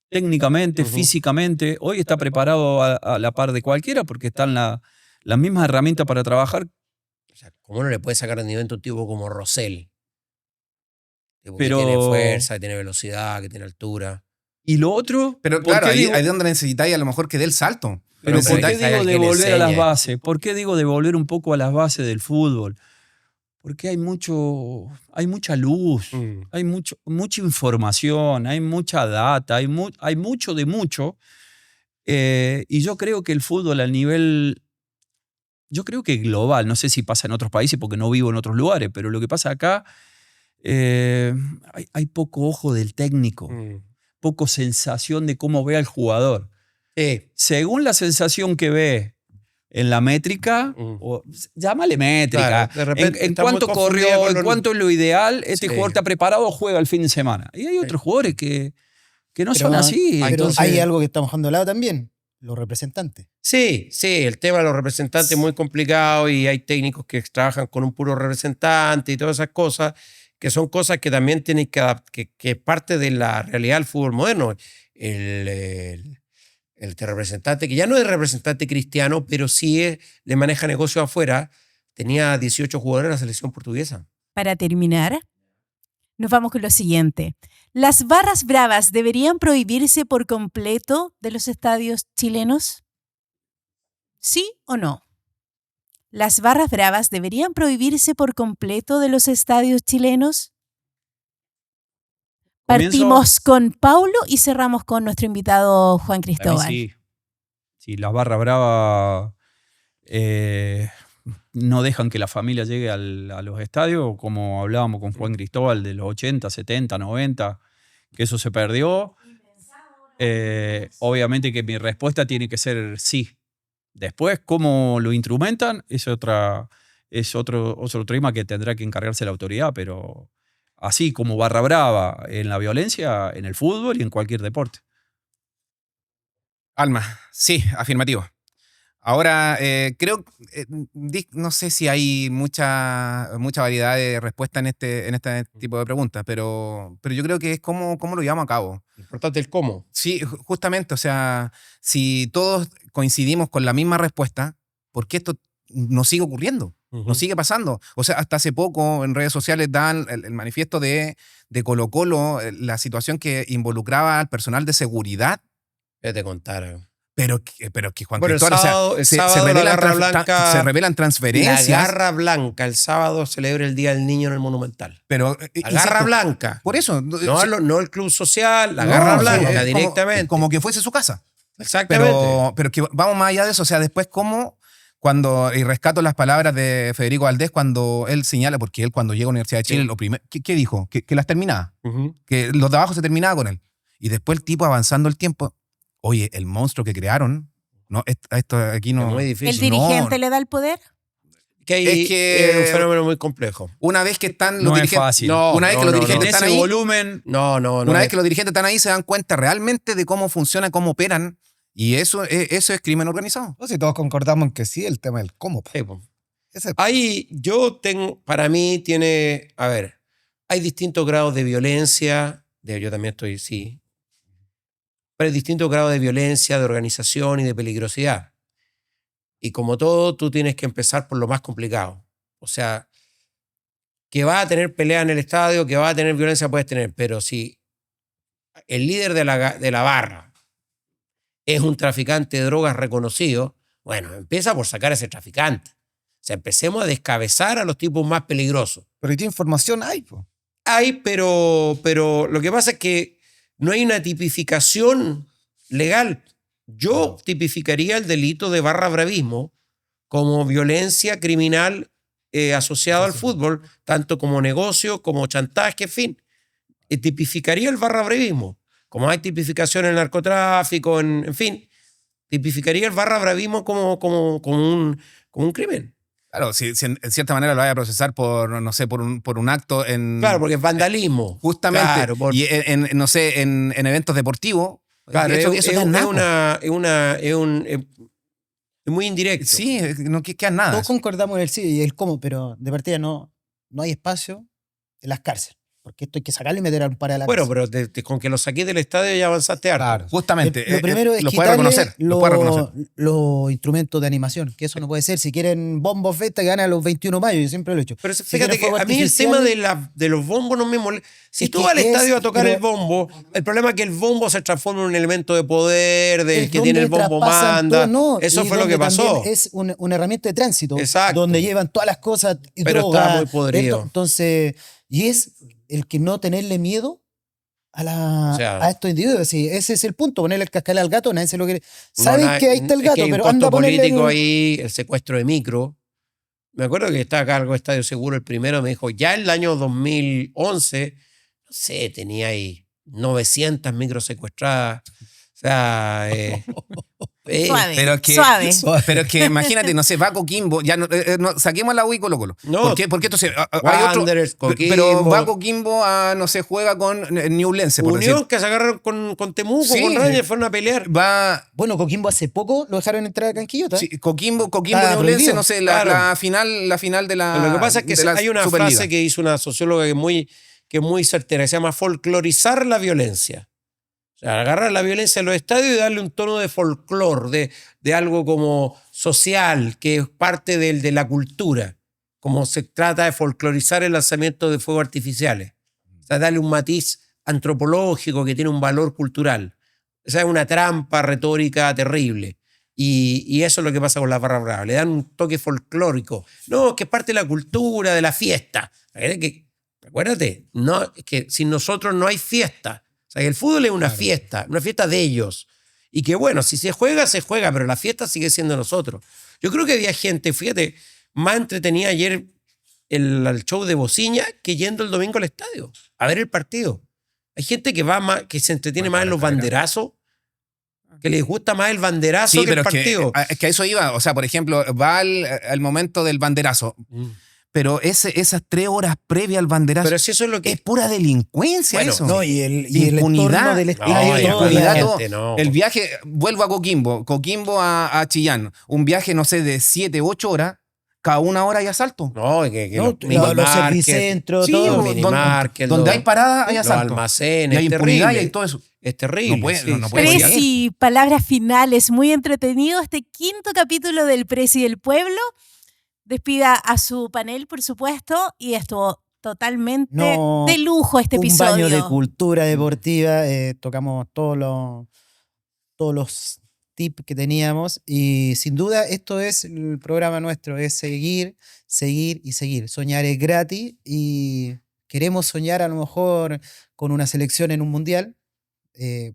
técnicamente, Ujú. físicamente, hoy está preparado a la par de cualquiera porque están las mismas herramientas para trabajar. O sea, ¿cómo no le puede sacar rendimiento a un tipo como Rosell? Tipo Pero- que tiene fuerza, que tiene velocidad, que tiene altura. Y lo otro, Pero ¿por claro, qué ahí digo- es donde necesitáis a lo mejor que dé el salto. Pero ¿por qué necesitáis digo de alguien que le volver a las enseñe. bases? ¿Por qué digo de volver un poco a las bases del fútbol? Porque hay mucha luz, hay mucha información, hay mucha data, hay mucho de mucho. Y yo creo que el fútbol al nivel, yo creo que global, no sé si pasa en otros países porque no vivo en otros lugares, pero lo que pasa acá, hay poco ojo del técnico, poco sensación de cómo ve al jugador. Sí. Según la sensación que ve en la métrica, o llámale métrica, Claro, de repente en está muy cuánto confundida corrió, con en cuánto es lo ideal, este Sí. jugador está preparado, juega el fin de semana. Y hay otros jugadores que no son así. Pero Entonces, hay algo que estamos dejando de lado también, los representantes. Sí, el tema de los representantes es muy complicado y hay técnicos que trabajan con un puro representante y todas esas cosas, que son cosas que también tienen que parte de la realidad del fútbol moderno. El representante, que ya no es representante cristiano, pero sí le maneja negocios afuera, tenía 18 jugadores en la selección portuguesa. Para terminar, nos vamos con lo siguiente. ¿Las barras bravas deberían prohibirse por completo de los estadios chilenos? ¿Sí o no? ¿Las barras bravas deberían prohibirse por completo de los estadios chilenos? Comienzo- Partimos con Paulo y cerramos con nuestro invitado Juan a mí Cristóbal. sí. Sí, las barras bravas no dejan que la familia llegue a los estadios, como hablábamos con Juan Cristóbal de los 80, 70, 90, que eso se perdió. Obviamente que mi respuesta tiene que ser sí. Después, cómo lo instrumentan es otro tema que tendrá que encargarse la autoridad, pero así como barra brava en la violencia, en el fútbol y en cualquier deporte. Alma, sí, afirmativo. Ahora, creo, no sé si hay mucha variedad de respuesta en este tipo de preguntas, pero yo creo que es cómo lo llevamos a cabo. Importante el cómo. Sí, justamente, o sea, si todos coincidimos con la misma respuesta, ¿por qué esto nos sigue ocurriendo? Nos sigue pasando. O sea, hasta hace poco en redes sociales dan el manifiesto de Colo-Colo, la situación que involucraba al personal de seguridad. Ya te contara. Pero que Juan Bueno, Cristóbal, el sábado se la Garra Blanca, se revelan transferencias. La Garra Blanca el sábado celebra el Día del Niño en el Monumental. Pero, la Garra Blanca. Por eso. No el Club Social, la Garra Blanca directamente. Como que fuese su casa. Exactamente. Pero que vamos más allá de eso. O sea, después y rescato las palabras de Federico Valdés cuando él señala, porque él cuando llega a la Universidad de Chile, lo primero, ¿qué dijo? Que las terminaba. Que los de abajo se terminaba con él. Y después el tipo avanzando el tiempo, oye, el monstruo que crearon, no, esto aquí no... Es muy difícil. ¿El dirigente le da el poder? Es que es un fenómeno muy complejo. Una vez que están los No es dirigentes... fácil. Una vez que los dirigentes En están ese ahí... volumen... Una vez que los dirigentes están ahí se dan cuenta realmente de cómo funciona, cómo operan, y eso es crimen organizado. No sé si todos concordamos en que sí, el tema del cómo. Sí, pues. Ese- Ahí para mí hay distintos grados de violencia, yo también estoy, sí, pero hay distintos grados de violencia, de organización y de peligrosidad. Y como todo, tú tienes que empezar por lo más complicado. O sea, que va a tener pelea en el estadio, que va a tener violencia, puedes tener, pero si el líder de la barra es un traficante de drogas reconocido, bueno, empieza por sacar a ese traficante. O sea, empecemos a descabezar a los tipos más peligrosos. Pero ¿qué información hay? Po? Hay, pero lo que pasa es que no hay una tipificación legal. Yo tipificaría el delito de barra bravismo como violencia criminal asociado al fútbol, tanto como negocio, como chantaje, en fin. Tipificaría el barra bravismo. Como hay tipificación en el narcotráfico, en fin. Tipificaría el barra bravismo como un crimen. Claro, si en cierta manera lo vaya a procesar por, no sé, por un acto en... Claro, porque es vandalismo. Justamente. Claro, y no sé, en eventos deportivos. Claro, eso es muy indirecto. Sí, no queda nada. Todos concordamos en el sí y el cómo, pero de partida no hay espacio en las cárceles. Porque esto hay que sacarlo y meter a un par a la Bueno, cárcel. pero con que lo saquís del estadio ya avanzaste harto. Claro. Justamente. Lo primero es lo puede quitarle reconocer. Lo puede reconocer. los instrumentos de animación, que eso no puede ser. Si quieren bombos festa, que ganan los 21 de mayo, yo siempre lo he hecho. Pero Si fíjate quieren que a mí el fuegos tema de los bombos no me molesta. Si Es tú que vas al es- estadio a tocar pero- el bombo, el problema es que el bombo se transforma en un elemento de poder, del es que donde tiene el bombo traspasan manda. todo, no, Eso y fue lo donde que pasó. también es una herramienta de tránsito. Exacto. Donde llevan todas las cosas, Pero drogas, está muy podrido. Entonces, y es el que no tenerle miedo O sea, a estos individuos. Sí, ese es el punto, ponerle el cascabel al gato, nadie se lo quiere. No, Saben no, que ahí está el es gato, que hay un pero costo anda a ponerle político el- ahí, el secuestro de micro. Me acuerdo que estaba acá algo Estadio Seguro el primero, me dijo, ya en el año 2011, no sé, tenía ahí 900 micros secuestradas. O sea, Suave. Pero es que, Suave. pero es que imagínate, no sé, va Coquimbo, ya saquemos la U y Colo-Colo. No. Porque entonces hay otro. Wanderers, Coquimbo. Pero va Coquimbo no sé, juega con Ñublense, por Unión decir. que se agarraron con Temuco, Sí. con Rangers, fueron a pelear. Va. Bueno, Coquimbo hace poco lo dejaron entrar a Canquillota. Sí, Coquimbo Está Ñublense, prohibido. no sé, Claro. la final de la. Lo que pasa es que de la hay una Superliga. frase que hizo una socióloga que es muy certera, que se llama folclorizar la violencia. O sea, agarrar la violencia en los estadios y darle un tono de folclore, de algo como social, que es parte de la cultura, como se trata de folclorizar el lanzamiento de fuegos artificiales. O sea, darle un matiz antropológico que tiene un valor cultural. Esa es una trampa retórica terrible. Y eso es lo que pasa con las barras bravas. Le dan un toque folclórico. No, que es parte de la cultura, de la fiesta. Recuérdate, no, es que sin nosotros no hay fiesta. O sea, que el fútbol es una fiesta de ellos. Y que bueno, si se juega, pero la fiesta sigue siendo nosotros. Yo creo que había gente, fíjate, más entretenida ayer el show de Bociña que yendo el domingo al estadio a ver el partido. Hay gente que va más, que se entretiene más en los banderazos, que les gusta más el banderazo Sí, que el pero partido. es que a eso iba. O sea, por ejemplo, va al momento del banderazo. pero esas 3 horas previas al banderazo Pero si eso es lo que... es pura delincuencia, Bueno, eso. No, y el Impunidad. entorno del No, estadio. y todo, impunidad, la- todo. no. El viaje, vuelvo a Coquimbo a Chillán, un viaje, no sé, de 7, 8 horas, cada 1 hora hay asalto. No, que no, los los minimarket, servicentros, Sí, todo. los donde- minimarket, donde hay parada hay los asalto. almacenes, Y hay es impunidad terrible. y hay todo eso. Es terrible. No puede- sí, no sí. puede ser. Presi, palabras finales, muy entretenido este 5º capítulo del Presi del Pueblo. Despida a su panel, por supuesto, y estuvo totalmente No, de lujo este un episodio. baño de cultura deportiva, tocamos todos los tips que teníamos y sin duda esto es el programa nuestro, es seguir, seguir y seguir. Soñar es gratis y queremos soñar a lo mejor con una selección en un mundial.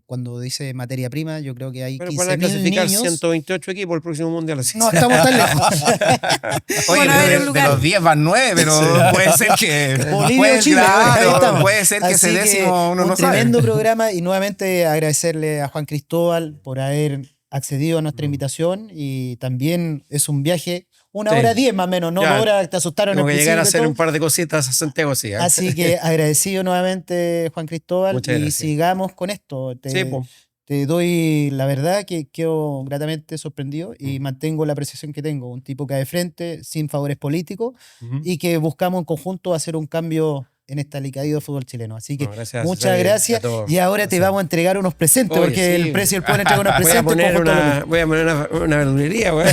Cuando dice materia prima, yo creo que hay Pero van a 15.000 clasificar niños. 128 equipos el próximo mundial. Así. No, estamos tan lejos. Oye, Bueno, a ver, un de lugar. los 10 van 9, pero puede ser que. Bolivia puede, o Chile, claro, ahí estamos. puede ser que ese Así décimo uno un no sabe. tremendo programa y nuevamente agradecerle a Juan Cristóbal por haber accedido a nuestra invitación y también es un viaje, 1h10 más o menos, no Ya. 2 horas, te asustaron Tengo al que llegar a principio hacer y un par de cositas a Santiago, sí. ¿eh? Así que agradecido nuevamente, Juan Cristóbal, Muchas y gracias. sigamos con esto. Sí, po. Te doy la verdad que quedo gratamente sorprendido y mantengo la apreciación que tengo. Un tipo que va de frente, sin favores políticos Ujú. y que buscamos en conjunto hacer un cambio en este alicaído fútbol chileno. Así que No, gracias, muchas César, gracias. a todos. Y ahora te Gracias. vamos a entregar unos presentes, Oye, porque sí. el precio del pueblo entrega unos Voy a presentes. poner conjunto a lo una verdulería, güey.